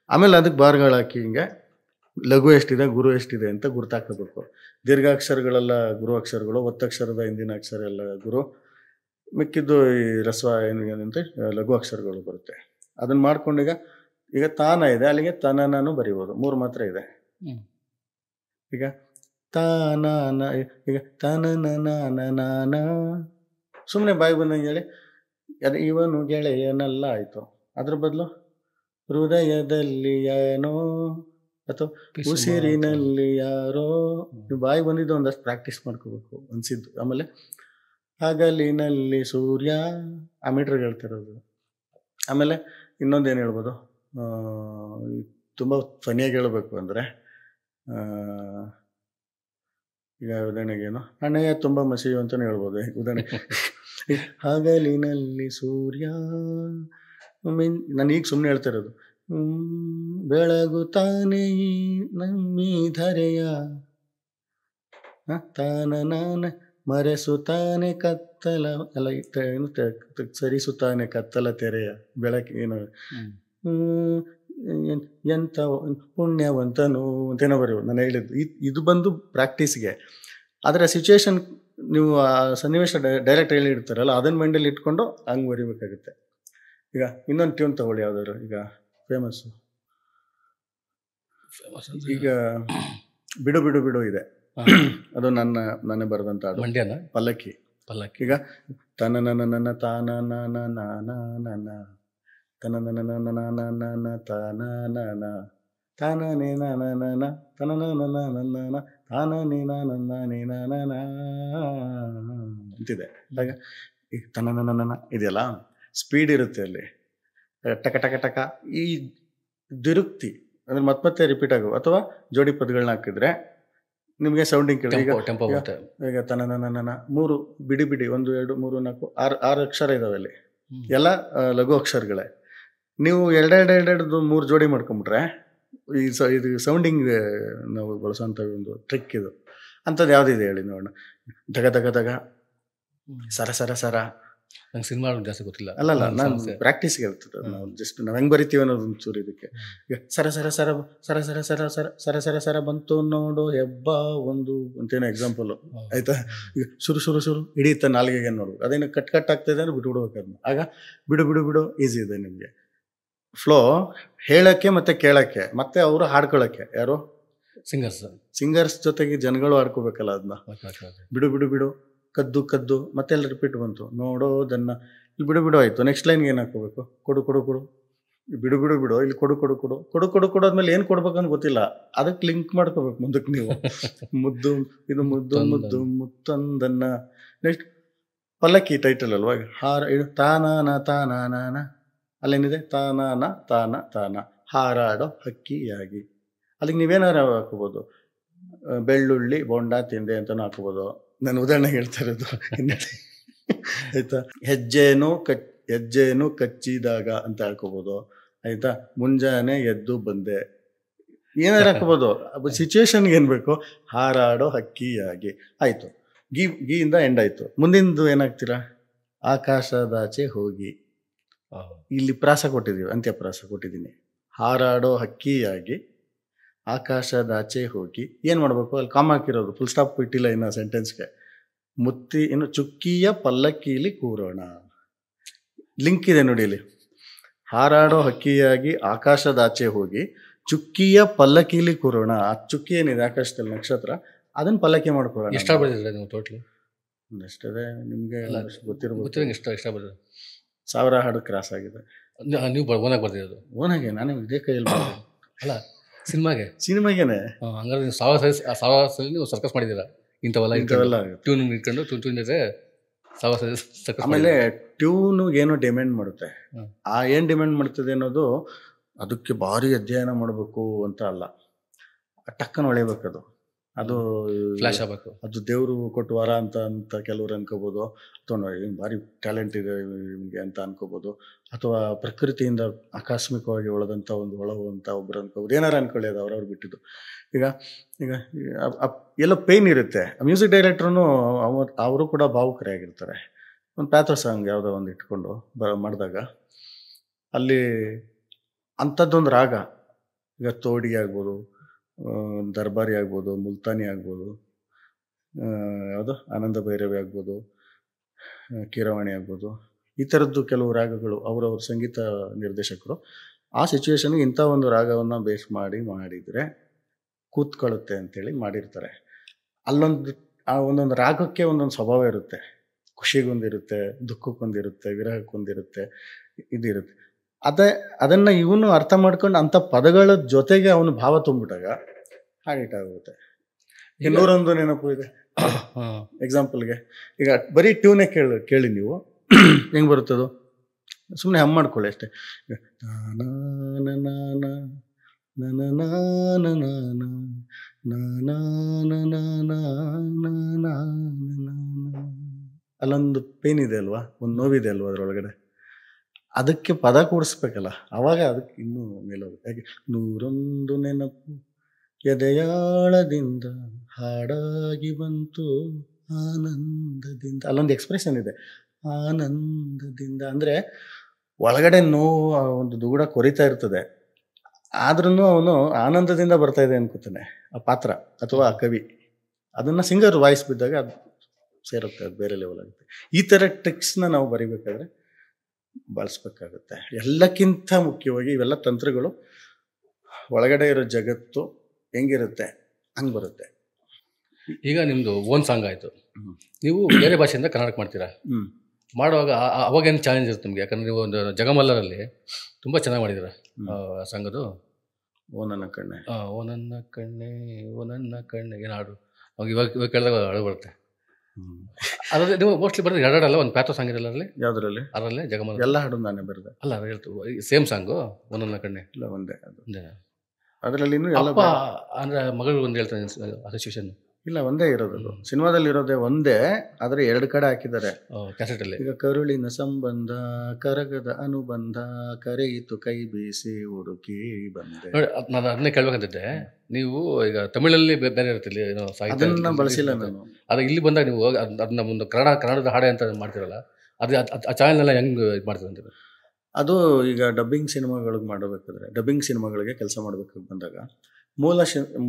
ಆಮೇಲೆ ಅದಕ್ಕೆ ಬಾರ್ಗಳು ಹಾಕಿ ಹಿಂಗೆ ಲಘು ಎಷ್ಟಿದೆ, ಗುರು ಎಷ್ಟಿದೆ ಅಂತ ಗುರ್ತಾಕಬೇಕು. ದೀರ್ಘಾಕ್ಷರಗಳೆಲ್ಲ ಗುರು ಅಕ್ಷರಗಳು, ಒತ್ತಕ್ಷರದ ಹಿಂದಿನ ಅಕ್ಷರ ಎಲ್ಲ ಗುರು, ಮಿಕ್ಕಿದ್ದು ಈ ರಸ್ವ ಏನಂತ ಲಘು ಅಕ್ಷರಗಳು ಬರುತ್ತೆ. ಅದನ್ನು ಮಾಡ್ಕೊಂಡು ಈಗ ತಾನ ಇದೆ, ಅಲ್ಲಿಗೆ ತನನೂ ಬರೀಬೋದು. 3 ಮಾತ್ರ ಇದೆ. ಈಗ ತಾನ, ಈಗ ತನನ ಸುಮ್ಮನೆ ಬಾಯಿ ಬಂದಂಗೆ ಹೇಳಿ ಅದು ಇವನು ಗೆಳೆಯನಲ್ಲ ಆಯಿತು. ಅದ್ರ ಬದಲು ಹೃದಯದಲ್ಲಿ ಏನೋ ಅಥವಾ ಉಸಿರಿನಲ್ಲಿ ಯಾರೋ, ನೀವು ಬಾಯಿ ಬಂದಿದ್ದು ಒಂದಷ್ಟು ಪ್ರಾಕ್ಟೀಸ್ ಮಾಡ್ಕೋಬೇಕು ಅನಿಸಿದ್ದು. ಆಮೇಲೆ ಹಗಲಿನಲ್ಲಿ ಸೂರ್ಯ, ಆ ಮೀಟ್ರಿಗೆ ಹೇಳ್ತಿರೋದು. ಆಮೇಲೆ ಇನ್ನೊಂದೇನು ಹೇಳ್ಬೋದು, ತುಂಬ ಫನಿಯಾಗಿ ಹೇಳಬೇಕು ಅಂದರೆ, ಈಗ ಉದಾಹರಣೆಗೇನು ಹಣೆಯ ತುಂಬ ಮಸಿಯು ಅಂತಲೇ ಹೇಳ್ಬೋದು. ಉದಾಹರಣೆ ಹಗಲಿನಲ್ಲಿ ಸೂರ್ಯ, ನಾನು ಈಗ ಸುಮ್ಮನೆ ಹೇಳ್ತಾ ಇರೋದು. ಬೆಳಗುತ್ತಾನೆ ನಮ್ಮಿ ಧರೆಯ, ತಾನ ಮರೆಸುತ್ತಾನೆ ಕತ್ತಲ ಅಲ್ಲ, ಸರಿಸುತ್ತಾನೆ ಕತ್ತಲ ತೆರೆಯ ಬೆಳಕೇನು, ಎಂಥ ಪುಣ್ಯವಂತನು ಅಂತೇನೋ ಬರೆಯುವುದು. ನಾನು ಹೇಳಿದ್ದು ಇದು ಬಂದು ಪ್ರಾಕ್ಟೀಸ್ಗೆ. ಆದರೆ ಸಿಚುವೇಶನ್ ನೀವು ಆ ಸನ್ನಿವೇಶ ಡೈರೆಕ್ಟ್ ಹೇಳಿರ್ತಾರಲ್ಲ, ಅದನ್ನು ಮೈಂಡಲ್ಲಿ ಇಟ್ಕೊಂಡು ಹಂಗೆ ಬರೀಬೇಕಾಗುತ್ತೆ. ಈಗ ಇನ್ನೊಂದು ಟ್ಯೂನ್ ತಗೊಳ್ಳಿ ಯಾವ್ದಾದ್ರು. ಈಗ ಫೇಮಸ್ಸು ಈಗ ಬಿಡು ಬಿಡು ಬಿಡು ಇದೆ, ಅದು ನಾನೇ ಬರೆದಂತ ಮಂಡ್ಯನ ಪಲ್ಲಕ್ಕಿ. ಈಗ ತನ ತಾನ ತಾನೇ ಅಂತಿದೆ. ಹಾಗೆ ಈಗ ತನನ ಇದೆಯಲ್ಲ, ಸ್ಪೀಡ್ ಇರುತ್ತೆ ಅಲ್ಲಿ, ಟಕ ಟಕ ಟಕ. ಈ ದುರುಕ್ತಿ ಅಂದ್ರೆ ಮತ್ತೆ ರಿಪೀಟ್ ಆಗು, ಅಥವಾ ಜೋಡಿ ಪದಗಳನ್ನ ಹಾಕಿದ್ರೆ ನಿಮಗೆ ಸೌಂಡಿಂಗ್ ಕೇಳಿ. ಈಗ ತನನ 3 ಬಿಡಿ ಬಿಡಿ 1 2 3 4 6 ಅಕ್ಷರ ಇದಾವೆ ಅಲ್ಲಿ, ಎಲ್ಲ ಲಘು ಅಕ್ಷರಗಳೇ. ನೀವು 2 3 ಜೋಡಿ ಮಾಡ್ಕೊಂಬಿಟ್ರೆ ಇದು ಸೌಂಡಿಂಗ್ ನಾವು ಬಳಸೋಂಥ ಒಂದು ಟ್ರಿಕ್ ಇದು. ಅಂಥದ್ದು ಯಾವುದಿದೆ ಹೇಳಿ ನೋಡೋಣ. ದಗ ದಗ ದಗ, ಸರ ಸರ ಸರ. ನಂಗೆ ಸಿನಿಮಾ ಜಾಸ್ತಿ ಗೊತ್ತಿಲ್ಲ. ಅಲ್ಲಲ್ಲ, ನಾನು ಪ್ರಾಕ್ಟೀಸ್ಗೆ ಹೇಳ್ತದೆ. ನಾವು ಜಸ್ಟ್ ನಾವು ಹೆಂಗೆ ಬರಿತೀವಿ ಅನ್ನೋದು ಒಂಚೂರು ಇದಕ್ಕೆ. ಈಗ ಸರ ಸರ ಸರ ಸರ ಸರ ಸರ ಸರ ಸರ ಸರ ಸರ ಬಂತು ನೋಡು ಹೆಬ್ಬ ಒಂದು ಅಂತೇನೋ ಎಕ್ಸಾಂಪಲು ಆಯ್ತಾ. ಈಗ ಶುರು ಶುರು ಶುರು ಹಿಡಿಯುತ್ತೆ ನಾಲ್ಗೆಗೆ ನೋಡ್ಬೇಕು. ಅದೇನು ಕಟ್ ಕಟ್ ಆಗ್ತಾಯಿದೆ ಅಂದ್ರೆ ಬಿಟ್ಬಿಡ್ಬೇಕು ಅದನ್ನ. ಆಗ ಬಿಡು ಬಿಡು ಬಿಡು ಈಸಿ ಇದೆ ನಿಮಗೆ. ಫ್ಲೋ ಹೇಳೋಕ್ಕೆ ಮತ್ತು ಕೇಳೋಕ್ಕೆ, ಮತ್ತು ಅವರು ಹಾಡ್ಕೊಳ್ಳೋಕ್ಕೆ. ಯಾರು ಸಿಂಗರ್ಸ್ ಜೊತೆಗೆ ಜನಗಳು ಹಾಡ್ಕೋಬೇಕಲ್ಲ ಅದನ್ನ. ಬಿಡು ಬಿಡು ಬಿಡು, ಕದ್ದು ಕದ್ದು, ಮತ್ತೆಲ್ಲ ರಿಪೀಟ್ ಬಂತು ನೋಡೋದನ್ನ. ಇಲ್ಲಿ ಬಿಡು ಬಿಡು ಆಯಿತು, ನೆಕ್ಸ್ಟ್ ಲೈನ್ಗೆ ಏನು ಹಾಕೋಬೇಕು? ಕೊಡು ಕೊಡು ಕೊಡು. ಬಿಡು ಬಿಡು ಬಿಡು, ಇಲ್ಲಿ ಕೊಡು ಕೊಡು ಕೊಡು ಕೊಡು ಕೊಡು ಕೊಡೋದ್ಮೇಲೆ ಏನು ಕೊಡ್ಬೇಕಂತ ಗೊತ್ತಿಲ್ಲ, ಅದಕ್ಕೆ ಲಿಂಕ್ ಮಾಡ್ಕೋಬೇಕು ಮುಂದಕ್ಕೆ ನೀವು. ಮುದ್ದು ಇದು ಮುದ್ದು ಮುದ್ದು ಮುತ್ತೊಂದನ್ನ. ನೆಕ್ಸ್ಟ್ ಪಲ್ಲಕ್ಕಿ ಟೈಟಲ್ ಅಲ್ವಾ, ಹಾರ ಇದು ತಾನಾನ ತಾನಾನ, ಅಲ್ಲೇನಿದೆ ತಾನಾನ ತಾನ ತಾನ, ಹಾರಾಡೋ ಹಕ್ಕಿಯಾಗಿ. ಅಲ್ಲಿಗೆ ನೀವೇನಾರು ಹಾಕೋಬೋದು, ಬೆಳ್ಳುಳ್ಳಿ ಬೋಂಡ ತಿಂದೆ ಅಂತಲೂ ಹಾಕೋಬೋದು. ನಾನು ಉದಾಹರಣೆ ಹೇಳ್ತಾ ಇರೋದು ಆಯ್ತಾ. ಹೆಜ್ಜೆನು ಕಚ್ಚಿದಾಗ ಅಂತ ಹಾಕೋಬೋದು ಆಯ್ತಾ. ಮುಂಜಾನೆ ಎದ್ದು ಬಂದೆ, ಏನಾರು ಹಾಕೋಬೋದು. ಸಿಚುವೇಶನ್ಗೆ ಏನು ಬೇಕು, ಹಾರಾಡೋ ಹಕ್ಕಿಯಾಗಿ ಆಯಿತು. ಗೀಯಿಂದ ಎಂಡ್ ಆಯಿತು. ಮುಂದಿಂದು ಏನಾಗ್ತೀರಾ, ಆಕಾಶದಾಚೆ ಹೋಗಿ. ಇಲ್ಲಿ ಪ್ರಾಸ ಕೊಟ್ಟಿದ್ದೀವಿ, ಅಂತ್ಯಪ್ರಾಸ ಕೊಟ್ಟಿದ್ದೀನಿ. ಹಾರಾಡೋ ಹಕ್ಕಿಯಾಗಿ ಆಕಾಶದಾಚೆ ಹೋಗಿ ಏನು ಮಾಡಬೇಕು, ಅಲ್ಲಿ ಕಾಮ ಹಾಕಿರೋದು, ಫುಲ್ ಸ್ಟಾಪ್ ಇಟ್ಟಿಲ್ಲ ಇನ್ನು ಸೆಂಟೆನ್ಸ್ಗೆ. ಇನ್ನು ಚುಕ್ಕಿಯ ಪಲ್ಲಕ್ಕಿಲಿ ಕೂರೋಣ. ಲಿಂಕ್ ಇದೆ ನೋಡಿ ಇಲ್ಲಿ. ಹಾರಾಡೋ ಹಕ್ಕಿಯಾಗಿ ಆಕಾಶದಾಚೆ ಹೋಗಿ ಚುಕ್ಕಿಯ ಪಲ್ಲಕ್ಕಿಲಿ ಕೂರೋಣ. ಆ ಚುಕ್ಕಿ ಏನಿದೆ ಆಕಾಶದಲ್ಲಿ ನಕ್ಷತ್ರ, ಅದನ್ನ ಪಲ್ಲಕ್ಕಿ ಮಾಡ್ಕೊಳ್ಳೋಣ. ಇಷ್ಟ ಬರ್ದಿದ್ರೆ ನೀವು ಟೋಟ್ಲಿ ಅಷ್ಟೇ ನಿಮಗೆ ಗೊತ್ತಿರ್ಬೋದು. ಇಷ್ಟ ಬರ್ದಿದೆ 1000 ಹಾಡು ಕ್ರಾಸ್ ಆಗಿದೆ. ನೀವು ಓನಾಗಿ ಬರ್ದಿರೋದು? ಓನಾಗೆ ನಾನು ಇದೇ ಕೈಯಲ್ಲಿ ಅಲ್ಲ, ಸಿನಿಮಾಗೇನೆ. ಹಂಗಾದ್ರೆ ನೀವು ಸಾವಸಲ್ಲಿ ನೀವು ಸರ್ಕಸ್ ಮಾಡಿದ್ದೀರಾ? ಇಂಥವೆಲ್ಲ ಟ್ಯೂನ್ ಇಟ್ಕೊಂಡು ಟ್ಯೂನ್ ಜೊತೆ ಸರ್ಕಸ್. ಆಮೇಲೆ ಟ್ಯೂನು ಏನೋ ಡಿಮ್ಯಾಂಡ್ ಮಾಡುತ್ತೆ. ಆ ಏನು ಡಿಮ್ಯಾಂಡ್ ಮಾಡ್ತದೆ ಅನ್ನೋದು ಅದಕ್ಕೆ ಭಾರಿ ಅಧ್ಯಯನ ಮಾಡಬೇಕು ಅಂತ ಅಲ್ಲ, ಟಕ್ಕನ ಹೊಳೆಯಬೇಕದು. ಅದು ಫ್ಲಾಶ್ ಆಗಬೇಕು. ಅದು ದೇವರು ಕೊಟ್ಟು ವರ ಅಂತ ಕೆಲವರು ಅನ್ಕೋಬೋದು, ಅಥವಾ ಭಾರಿ ಟ್ಯಾಲೆಂಟ್ ಇದೆ ನಿಮಗೆ ಅಂತ ಅನ್ಕೋಬೋದು, ಅಥವಾ ಪ್ರಕೃತಿಯಿಂದ ಆಕಸ್ಮಿಕವಾಗಿ ಒಳದಂಥ ಒಳವು ಅಂತ ಒಬ್ಬರು ಅನ್ಕೋಬೋದು, ಏನಾರು ಅನ್ಕೊಳ್ಳಿ, ಅದು ಅವ್ರವ್ರು ಬಿಟ್ಟಿದ್ದು. ಈಗ ಎಲ್ಲ ಪೇಯ್ನ್ ಇರುತ್ತೆ. ಮ್ಯೂಸಿಕ್ ಡೈರೆಕ್ಟ್ರೂ ಅವರು ಕೂಡ ಭಾವುಕರೇ ಆಗಿರ್ತಾರೆ. ಒಂದು ಪ್ಯಾಥೋ ಸಾಂಗ್ ಯಾವುದೋ ಒಂದು ಇಟ್ಕೊಂಡು ಮಾಡಿದಾಗ ಅಲ್ಲಿ ಅಂಥದ್ದೊಂದು ರಾಗ, ಈಗ ತೋಡಿ ಆಗ್ಬೋದು, ದರ್ಬಾರಿ ಆಗ್ಬೋದು, ಮುಲ್ತಾನಿ ಆಗ್ಬೋದು, ಯಾವುದು ಆನಂದ ಭೈರವಿ ಆಗ್ಬೋದು, ಕೀರವಾಣಿ ಆಗ್ಬೋದು, ಈ ಥರದ್ದು ಕೆಲವು ರಾಗಗಳು ಅವರವ್ರ ಸಂಗೀತ ನಿರ್ದೇಶಕರು ಆ ಸಿಚುವೇಶನ್ಗೆ ಇಂಥ ಒಂದು ರಾಗವನ್ನು ಬೇಸ್ ಮಾಡಿದರೆ ಕೂತ್ಕೊಳ್ಳುತ್ತೆ ಅಂತೇಳಿ ಮಾಡಿರ್ತಾರೆ. ಒಂದೊಂದು ರಾಗಕ್ಕೆ ಒಂದೊಂದು ಸ್ವಭಾವ ಇರುತ್ತೆ. ಖುಷಿಗೊಂದಿರುತ್ತೆ, ದುಃಖಕ್ಕೊಂದಿರುತ್ತೆ, ವಿರಹಕ್ಕೊಂದಿರುತ್ತೆ, ಇದಿರುತ್ತೆ. ಅದನ್ನು ಇವನು ಅರ್ಥ ಮಾಡ್ಕೊಂಡು ಅಂಥ ಪದಗಳ ಜೊತೆಗೆ ಅವನು ಭಾವ ತುಂಬಿಟ್ಟಾಗ ಹಾಡಿಟ್ಟಾಗುತ್ತೆ. 101 ನೆನಪು ಇದೆ ಎಕ್ಸಾಂಪಲ್ಗೆ. ಈಗ ಬರೀ ಟ್ಯೂನೇ ಕೇಳಿ ನೀವು ಹೆಂಗೆ ಬರುತ್ತದು, ಸುಮ್ಮನೆ ಹಮ್ ಮಾಡ್ಕೊಳ್ಳಿ ಅಷ್ಟೇ. ಅಲ್ಲೊಂದು ಪೇನ್ ಇದೆ ಅಲ್ವಾ, ಒಂದು ನೋವಿದೆ ಅಲ್ವಾ ಅದರೊಳಗಡೆ. ಅದಕ್ಕೆ ಪದ ಕೂಡಿಸ್ಬೇಕಲ್ಲ, ಅವಾಗ ಅದಕ್ಕೆ ಇನ್ನೂ ಮೇಲೋಗುತ್ತೆ. ಹಾಗೆ 101 ನೆನಪು ಎದೆಯಾಳದಿಂದ ಹಾಡಾಗಿ ಬಂತು ಆನಂದದಿಂದ. ಅಲ್ಲೊಂದು ಎಕ್ಸ್ಪ್ರೆಷನ್ ಇದೆ, ಆನಂದದಿಂದ. ಅಂದರೆ ಒಳಗಡೆ ನೋವು, ಒಂದು ದುಗುಡ ಕೊರಿತಾ ಇರ್ತದೆ, ಆದ್ರೂ ಅವನು ಆನಂದದಿಂದ ಬರ್ತಾ ಇದೆ ಅನ್ಕೋತಾನೆ ಆ ಪಾತ್ರ ಅಥವಾ ಆ ಕವಿ. ಅದನ್ನು ಸಿಂಗರ್ ವಾಯ್ಸ್ ಬಿದ್ದಾಗ ಅದು ಸೇರುತ್ತೆ, ಅದು ಬೇರೆ ಲೆವೆಲ್ ಆಗುತ್ತೆ. ಈ ಥರ ಟ್ರಿಕ್ಸ್ನ ನಾವು ಬರಿಬೇಕಾದ್ರೆ ಬಳಸ್ಬೇಕಾಗುತ್ತೆ. ಎಲ್ಲಕ್ಕಿಂತ ಮುಖ್ಯವಾಗಿ ಇವೆಲ್ಲ ತಂತ್ರಗಳು ಒಳಗಡೆ ಇರೋ ಜಗತ್ತು ಹೆಂಗಿರುತ್ತೆ ಹಂಗೆ ಬರುತ್ತೆ. ಈಗ ನಿಮ್ಮದು ಓನ್ ಸಾಂಗ್ ಆಯಿತು, ನೀವು ಬೇರೆ ಭಾಷೆಯಿಂದ ಕನ್ನಡಕ್ಕೆ ಮಾಡ್ತೀರಾ. ಮಾಡುವಾಗ ಅವಾಗೇನು ಚಾಲೆಂಜ್ ಇರುತ್ತೆ ನಿಮಗೆ? ಯಾಕಂದರೆ ನೀವು ಒಂದು ಜಗಮಲ್ಲರಲ್ಲಿ ತುಂಬ ಚೆನ್ನಾಗಿ ಮಾಡಿದ್ದೀರಾ ಸಾಂಗದು. ಓ ನನ್ನ ಕಣ್ಣೆ, ಓ ನನ್ನ ಕಣ್ಣೆ, ಓ ನನ್ನ ಕಣ್ಣೆ, ಏನು ಹಾಡು ಅವಾಗ ಇವಾಗ ಕೇಳಿದಾಗ ಹಾಡು ಬರುತ್ತೆ. ಅದ್ರಲ್ಲಿ ನೀವು ಮೋಸ್ಟ್ಲಿ ಬರೋದು ಎರಡಲ್ಲ, ಒಂದು ಪ್ಯಾಥೋ ಸಾಂಗ್ ಇರಲ್ಲ ಅದರಲ್ಲಿ? ಯಾವುದರಲ್ಲಿ? ಅದರಲ್ಲೇ ಜಗಮಲ್ಲ ಎಲ್ಲ ಹಾಡು ನಾನೇ ಬರೆದೆ. ಅಲ್ಲ ಹೇಳ್ತು ಸೇಮ್ ಸಾಂಗು ಓ ನನ್ನ ಕಣ್ಣೆ? ಇಲ್ಲ, ಒಂದೇ. ಒಂದೇ ಅದರಲ್ಲಿ ಅಪ್ಪ ಅಂದರೆ ಮಗಳು ಒಂದು ಹೇಳ್ತಾನೆ ಅಸೋಸಿಯೇಷನ್? ಇಲ್ಲ, ಒಂದೇ ಇರೋದು. ಸಿನಿಮಾದಲ್ಲಿ ಇರೋದೇ ಒಂದೇ, ಆದರೆ 2 ಕಡೆ ಹಾಕಿದ್ದಾರೆ ಕ್ಯಾಸೆಟಲ್ಲಿ. ಈಗ ಕರುಳಿನ ಸಂಬಂಧ, ಕರಗದ ಅನುಬಂಧ, ಕರೆಯಿತು ಕೈ ಬೀಸಿ ಹುಡುಕಿ ಬಂದೆ. ನೋಡಿ, ನಾನು ಅದನ್ನೇ ಕೇಳ್ಬೇಕಂತಿದ್ದೆ. ನೀವು ಈಗ ತಮಿಳಲ್ಲಿ ಬೇರೆ ಇರುತ್ತೆ ಏನೋ ಸಾಹಿತ್ಯ, ಅದನ್ನ ಬಳಸಿಲ್ಲ ನಾನು. ಅದು ಇಲ್ಲಿ ಬಂದಾಗ ನೀವು ಅದನ್ನ ಒಂದು ಕನ್ನಡದ ಹಾಡೆ ಅಂತ ಮಾಡ್ತಿರಲ್ಲ, ಅದು ಆ ಚಾನೆಲ್ನೆಲ್ಲ ಹೆಂಗೆ ಇದು ಮಾಡ್ತೀರ ಅಂತೀರ? ಅದು ಈಗ ಡಬ್ಬಿಂಗ್ ಸಿನಿಮಾಗಳಿಗೆ ಮಾಡಬೇಕಾದ್ರೆ, ಡಬ್ಬಿಂಗ್ ಸಿನಿಮಾಗಳಿಗೆ ಕೆಲಸ ಮಾಡಬೇಕು ಬಂದಾಗ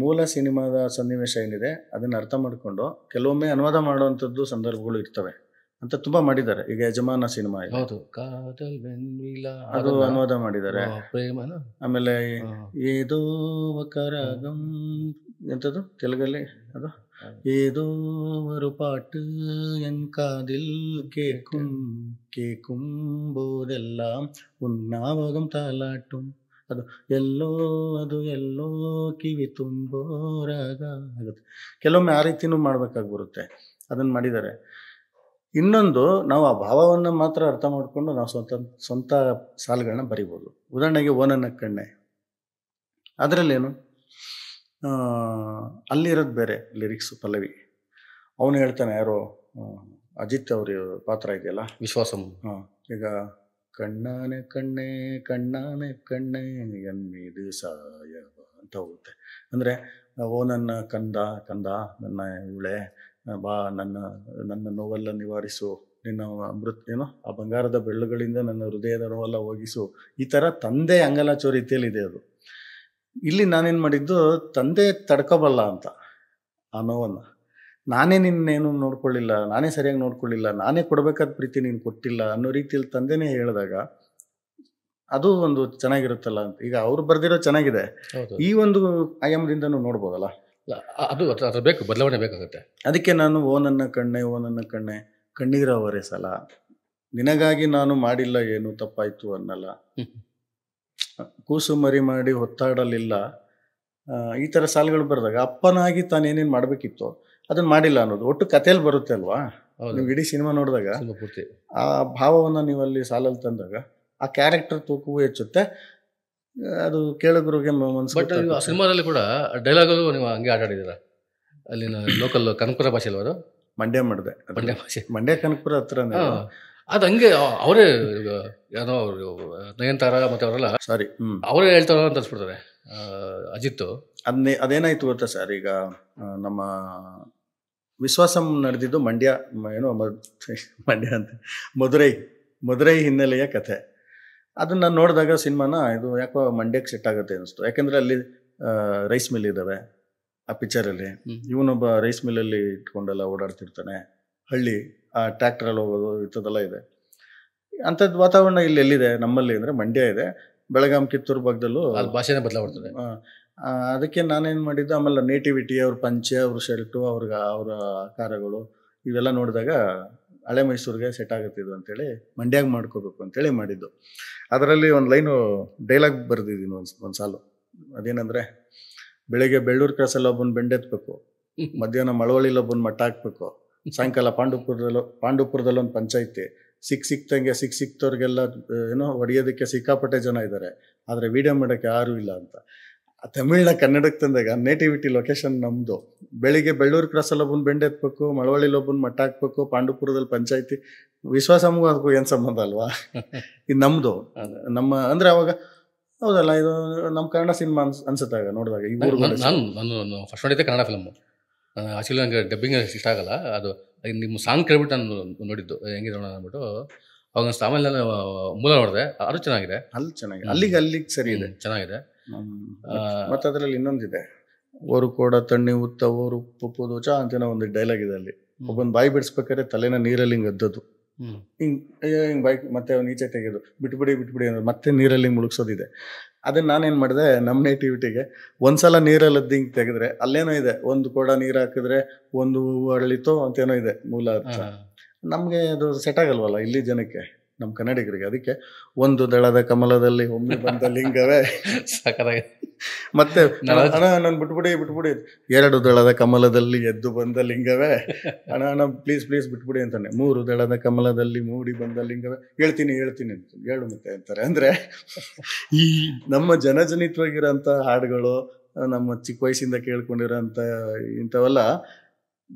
ಮೂಲ ಸಿನಿಮಾದ ಸನ್ನಿವೇಶ ಏನಿದೆ ಅದನ್ನು ಅರ್ಥ ಮಾಡಿಕೊಂಡು ಕೆಲವೊಮ್ಮೆ ಅನುವಾದ ಮಾಡುವಂಥದ್ದು ಸಂದರ್ಭಗಳು ಇರ್ತವೆ ಅಂತ ತುಂಬ ಮಾಡಿದ್ದಾರೆ. ಈಗ ಯಜಮಾನ ಸಿನಿಮಾ ಇದೆ, ಅದು ಅನುವಾದ ಮಾಡಿದ್ದಾರೆ. ಆಮೇಲೆ ಏದೋ ಕರಗಂ ಎಂಥದ್ದು ತೆಲುಗಲ್ಲಿ, ಅದು ஏதோ ஒரு பாட்டு என் காதில் கேட்கும் போதெல்லாம் உன் ஞாபகம் தாலாட்டும், ಅದು ಎಲ್ಲೋ ಕಿವಿ ತುಂಬೋರಾಗ ಆಗುತ್ತೆ. ಕೆಲವೊಮ್ಮೆ ಆ ರೀತಿನೂ ಮಾಡ್ಬೇಕಾಗಿ ಬರುತ್ತೆ, ಅದನ್ನು ಮಾಡಿದ್ದಾರೆ. ಇನ್ನೊಂದು, ನಾವು ಆ ಭಾವವನ್ನು ಮಾತ್ರ ಅರ್ಥ ಮಾಡಿಕೊಂಡು ನಾವು ಸ್ವಂತ ಸಾಲುಗಳನ್ನ ಬರಿಬೋದು. ಉದಾಹರಣೆಗೆ ಓ ನನ್ನ ಕಣ್ಣೆ, ಅದರಲ್ಲೇನು ಅಲ್ಲಿರೋದು ಬೇರೆ ಲಿರಿಕ್ಸು, ಪಲ್ಲವಿ. ಅವನು ಹೇಳ್ತಾನೆ, ಯಾರೋ ಅಜಿತ್ ಅವ್ರ ಪಾತ್ರ ಇದೆಯಲ್ಲ, ವಿಶ್ವಾಸಂ. ಈಗ ಕಣ್ಣಾನೆ ಕಣ್ಣೆ ಕಣ್ಣಾನೆ ಕಣ್ಣೆ ಎನ್ಮೀದು ಸಾಯವ ಅಂತ ಹೋಗುತ್ತೆ. ಅಂದರೆ ಓ ನನ್ನ ಕಂದ ಕಂದ, ನನ್ನ ಇವಳೆ ಬಾ, ನನ್ನ ನೋವೆಲ್ಲ ನಿವಾರಿಸು ನಿನ್ನ ಅಮೃತ್ ಏನೋ ಆ ಬಂಗಾರದ ಬೆಳ್ಳುಗಳಿಂದ ನನ್ನ ಹೃದಯದ ನೋವೆಲ್ಲ ಹೋಗಿಸು, ಈ ಥರ ತಂದೆ ಅಂಗಲಾಚೋ ರೀತಿಯಲ್ಲಿದೆ ಅದು. ಇಲ್ಲಿ ನಾನೇನು ಮಾಡಿದ್ದು, ತಂದೆ ತಡ್ಕೋಬಲ್ಲ ಅಂತ ಆ ನೋವನ್ನು. ನಾನೇ ನಿನ್ನೇನು ನೋಡ್ಕೊಳ್ಳಿಲ್ಲ, ನಾನೇ ಸರಿಯಾಗಿ ನೋಡ್ಕೊಳ್ಳಿಲ್ಲ, ನಾನೇ ಕೊಡಬೇಕಾದ ಪ್ರೀತಿ ನೀನು ಕೊಟ್ಟಿಲ್ಲ ಅನ್ನೋ ರೀತಿಯಲ್ಲಿ ತಂದೆನೇ ಹೇಳಿದಾಗ ಅದು ಒಂದು ಚೆನ್ನಾಗಿರುತ್ತಲ್ಲ ಅಂತ. ಈಗ ಅವ್ರು ಬರೆದಿರೋ ಚೆನ್ನಾಗಿದೆ, ಈ ಒಂದು ಆಯಾಮದಿಂದನೂ ನೋಡ್ಬೋದಲ್ಲ. ಅದು ಅದ್ರ ಬೇಕು, ಬದಲಾವಣೆ ಬೇಕಾಗುತ್ತೆ. ಅದಕ್ಕೆ ನಾನು ಓ ನನ್ನ ಕಣ್ಣೆ ಕಣ್ಣೀರವರೇ ಸಲ, ನಿನಗಾಗಿ ನಾನು ಮಾಡಿಲ್ಲ ಏನು ತಪ್ಪಾಯ್ತು ಅನ್ನಲ್ಲ, ಕೂಸು ಮರಿ ಮಾಡಿ ಹೊತ್ತಾಡಲಿಲ್ಲ, ಈ ಥರ ಸಾಲುಗಳು ಬರೆದಾಗ ಅಪ್ಪನಾಗಿ ತಾನು ಏನೇನು ಮಾಡಬೇಕಿತ್ತು ಅದನ್ನ ಮಾಡಿಲ್ಲ ಅನ್ನೋದು ಒಟ್ಟು ಕಥೆಯಲ್ಲಿ ಬರುತ್ತೆ ಅಲ್ವಾ. ನೀವು ಇಡೀ ಸಿನಿಮಾ ನೋಡಿದಾಗ ಆ ಭಾವವನ್ನು ನೀವು ಅಲ್ಲಿ ಸಾಲಲ್ಲಿ ತಂದಾಗ ಆ ಕ್ಯಾರೆಕ್ಟರ್ ತೂಕವೂ ಹೆಚ್ಚುತ್ತೆ, ಅದು ಕೇಳುಗರಿಗೆ ಮನಸ್ಸು. ಬಟ್ ಆ ಸಿನಿಮಾದಲ್ಲಿ ಕೂಡ ಡೈಲಾಗು ನೀವು ಹಂಗೆ ಆಟಾಡಿದ್ದೀರ. ಅಲ್ಲಿನ ಲೋಕಲ್ ಕನಕಪುರ ಭಾಷೆ ಅಲ್ವರು, ಮಂಡ್ಯ ಮಾಡಿದೆ, ಮಂಡ್ಯ ಭಾಷೆ, ಮಂಡ್ಯ ಕನಕಪುರ ಹತ್ರ ಅದು ಹಂಗೆ ಅವರೇ ಏನೋ ನಯನತಾರ ಮತ್ತೆ ಅವರೆಲ್ಲ ಸಾರಿ ಅವರೇ ಹೇಳ್ತಾರ ಅಂತ ಅನ್ಸ್ಬಿಡ್ತಾರೆ ಅಜಿತ್. ಅದೇನಾಯ್ತು ಗೊತ್ತಾ ಸರ್, ಈಗ ನಮ್ಮ ವಿಶ್ವಾಸಂ ನಡೆದಿದ್ದು ಮಂಡ್ಯ ಏನೋ ಮಂಡ್ಯ ಅಂತ ಮಧುರೈ ಹಿನ್ನೆಲೆಯ ಕಥೆ. ಅದನ್ನು ನಾನು ನೋಡಿದಾಗ ಸಿನಿಮಾನ ಇದು ಯಾಕೋ ಮಂಡ್ಯಕ್ಕೆ ಸೆಟ್ ಆಗುತ್ತೆ ಅನಿಸ್ತು. ಯಾಕೆಂದರೆ ಅಲ್ಲಿ ರೈಸ್ ಮಿಲ್ ಇದ್ದಾವೆ ಆ ಪಿಕ್ಚರಲ್ಲಿ. ಇವನೊಬ್ಬ ರೈಸ್ ಮಿಲ್ಲಲ್ಲಿ ಇಟ್ಕೊಂಡೆಲ್ಲ ಓಡಾಡ್ತಿರ್ತಾನೆ, ಹಳ್ಳಿ ಆ ಟ್ರ್ಯಾಕ್ಟ್ರಲ್ಲಿ ಹೋಗೋದು ಇಂಥದ್ದೆಲ್ಲ ಇದೆ. ಅಂಥದ್ದು ವಾತಾವರಣ ಇಲ್ಲಿ ಎಲ್ಲಿದೆ ನಮ್ಮಲ್ಲಿ ಅಂದರೆ ಮಂಡ್ಯ ಇದೆ, ಬೆಳಗಾಂ ಕಿತ್ತೂರು ಭಾಗದಲ್ಲೂ ಭಾಷೆನೇ ಬದಲಾಗ್ತದೆ. ಅದಕ್ಕೆ ನಾನೇನು ಮಾಡಿದ್ದು, ಆಮೇಲೆ ನೇಟಿವಿಟಿ, ಅವ್ರ ಪಂಚೆ, ಅವ್ರ ಶರ್ಟು, ಅವರ ಆಕಾರಗಳು ಇವೆಲ್ಲ ನೋಡಿದಾಗ ಹಳೆ ಮೈಸೂರಿಗೆ ಸೆಟ್ ಆಗುತ್ತೆ ಇದು ಅಂತೇಳಿ ಮಂಡ್ಯಾಗ ಮಾಡ್ಕೋಬೇಕು ಅಂತೇಳಿ ಮಾಡಿದ್ದು. ಅದರಲ್ಲಿ ಒಂದು ಲೈನು ಡೈಲಾಗ್ ಬರೆದಿದ್ದೀನಿ, ಒಂದು ಸಾಲು. ಅದೇನಂದರೆ, ಬೆಳಗ್ಗೆ ಬೆಳ್ಳೂರು ಕ್ರಾಸಲ್ಲಿ ಒಬ್ಬನ ಬೆಂಡೆತ್ಬೇಕು, ಮಧ್ಯಾಹ್ನ ಮಳವಳ್ಳಿಲಿ ಒಬ್ಬನ ಮಟ್ಟ ಹಾಕ್ಬೇಕು, ಸಾಯಂಕಾಲ ಪಾಂಡುಪುರದಲ್ಲಿ ಒಂದು ಪಂಚಾಯಿತಿ, ಸಿಕ್ತವ್ರಿಗೆಲ್ಲ ಏನೋ ಹೊಡೆಯೋದಕ್ಕೆ ಸಿಕ್ಕಾಪಟ್ಟೆ ಜನ ಇದ್ದಾರೆ, ಆದರೆ ವಿಡಿಯೋ ಮಾಡೋಕ್ಕೆ ಯಾರೂ ಇಲ್ಲ ಅಂತ. ತಮಿಳ್ನ ಕನ್ನಡಕ್ಕೆ ತಂದಾಗ ನೇಟಿವಿಟಿ ಲೊಕೇಶನ್ ನಮ್ಮದು. ಬೆಳಿಗ್ಗೆ ಬೆಳ್ಳೂರು ಕ್ರಾಸಲ್ಲಿ ಒಬ್ಬನ ಬೆಂಡೆ ಎತ್ಬೇಕು, ಮಳವಳ್ಳಿಲಿ ಒಬ್ಬನ ಮಟ್ಟ ಹಾಕ್ಬೇಕು, ಪಾಂಡುಪುರದಲ್ಲಿ ಪಂಚಾಯಿತಿ. ವಿಶ್ವಾಸಮಗೂ ಅದಕ್ಕೂ ಏನು ಸಂಬಂಧ ಅಲ್ವಾ, ಇದು ನಮ್ಮದು. ನಮ್ಮ ಅಂದರೆ ಅವಾಗ ಹೌದಲ್ಲ, ಇದು ನಮ್ಮ ಕನ್ನಡ ಸಿನಿಮಾ ಅನ್ಸುತ್ತಾಗ ನೋಡಿದಾಗ. ಈ ನಾನು ಫಸ್ಟ್ ನೋಡಿದ್ದೆ ಕನ್ನಡ ಫಿಲಮು. ಆ್ಯಕ್ಚುಲಿ ನನಗೆ ಡಬ್ಬಿಂಗ್ ಇಷ್ಟ ಆಗಲ್ಲ. ಅದು ನಿಮ್ಮ ಸಾಂಗ್ ಕೇಳ್ಬಿಟ್ಟು ನಾನು ನೋಡಿದ್ದು ಹೆಂಗಿದೆ ನೋಡೋಣ ಅಂದ್ಬಿಟ್ಟು. ಅವಾಗ ಆಮೇಲೆ ನಾನು ಮೂಲ ನೋಡಿದೆ, ಅದು ಚೆನ್ನಾಗಿದೆ. ಅಲ್ಲಿ ಚೆನ್ನಾಗಿದೆ, ಅಲ್ಲಿಗೆ ಸರಿ ಇದೆ, ಚೆನ್ನಾಗಿದೆ. ಮತ್ತು ಅದರಲ್ಲಿ ಇನ್ನೊಂದಿದೆ, ಓರು ಕೋಡ ತಣ್ಣಿ ಉತ್ತ ಓರು ಉಪ್ಪು ದೋಚ ಅಂತೇನೋ ಒಂದು ಡೈಲಾಗ್ ಇದೆ ಅಲ್ಲಿ. ಒಬ್ಬನ ಬಾಯಿ ಬಿಡಿಸ್ಬೇಕಾದ್ರೆ ತಲೆನ ನೀರಲ್ಲಿ ಹಿಂಗೆ ಅದ್ದದು, ಹಿಂಗೆ ಬಾಯಿ ಮತ್ತೆ ಅವ್ನು ಈಚೆ ತೆಗೆದು ಬಿಟ್ಬಿಡಿ ಅಂದ್ರೆ ಮತ್ತೆ ನೀರಲ್ಲಿ ಹಿಂಗೆ ಮುಳುಗ್ಸೋದಿದೆ. ಅದನ್ನ ನಾನೇನು ಮಾಡಿದೆ, ನಮ್ಮ ನೇಟಿವಿಟಿಗೆ ಒಂದ್ಸಲ ನೀರಲ್ಲಿ ಅದ್ದು ಹಿಂಗೆ ತೆಗೆದ್ರೆ ಅಲ್ಲೇನೋ ಇದೆ, ಒಂದು ಕೋಡ ನೀರು ಹಾಕಿದ್ರೆ ಒಂದು ಹೂವು ಅರಳಿತೋ ಅಂತೇನೋ ಇದೆ ಮೂಲ ಅರ್ಥ. ನಮಗೆ ಅದು ಸೆಟ್ ಆಗಲ್ವಲ್ಲ ಇಲ್ಲಿ ಜನಕ್ಕೆ, ನಮ್ಮ ಕನ್ನಡಿಗರಿಗೆ. ಅದಕ್ಕೆ ಒಂದು ದಳದ ಕಮಲದಲ್ಲಿ ಒಮ್ಮೆ ಬಂದ ಲಿಂಗವೇ ಮತ್ತೆ ನಾನು ಬಿಟ್ಬಿಡಿ ಎರಡು ದಳದ ಕಮಲದಲ್ಲಿ ಎದ್ದು ಬಂದ ಲಿಂಗವೇ ಅಣ್ಣ ಪ್ಲೀಸ್ ಬಿಟ್ಬಿಡಿ ಅಂತಾನೆ. ಮೂರು ದಳದ ಕಮಲದಲ್ಲಿ ಮೂಡಿ ಬಂದ ಲಿಂಗವೇ ಹೇಳ್ತೀನಿ ಅಂತ ಹೇಳು ಮತ್ತೆ ಅಂತಾರೆ. ಅಂದ್ರೆ ಈ ನಮ್ಮ ಜನಜನಿತವಾಗಿರೋಂಥ ಹಾಡುಗಳು, ನಮ್ಮ ಚಿಕ್ಕ ವಯಸ್ಸಿಂದ ಕೇಳ್ಕೊಂಡಿರೋಂಥ ಇಂಥವೆಲ್ಲ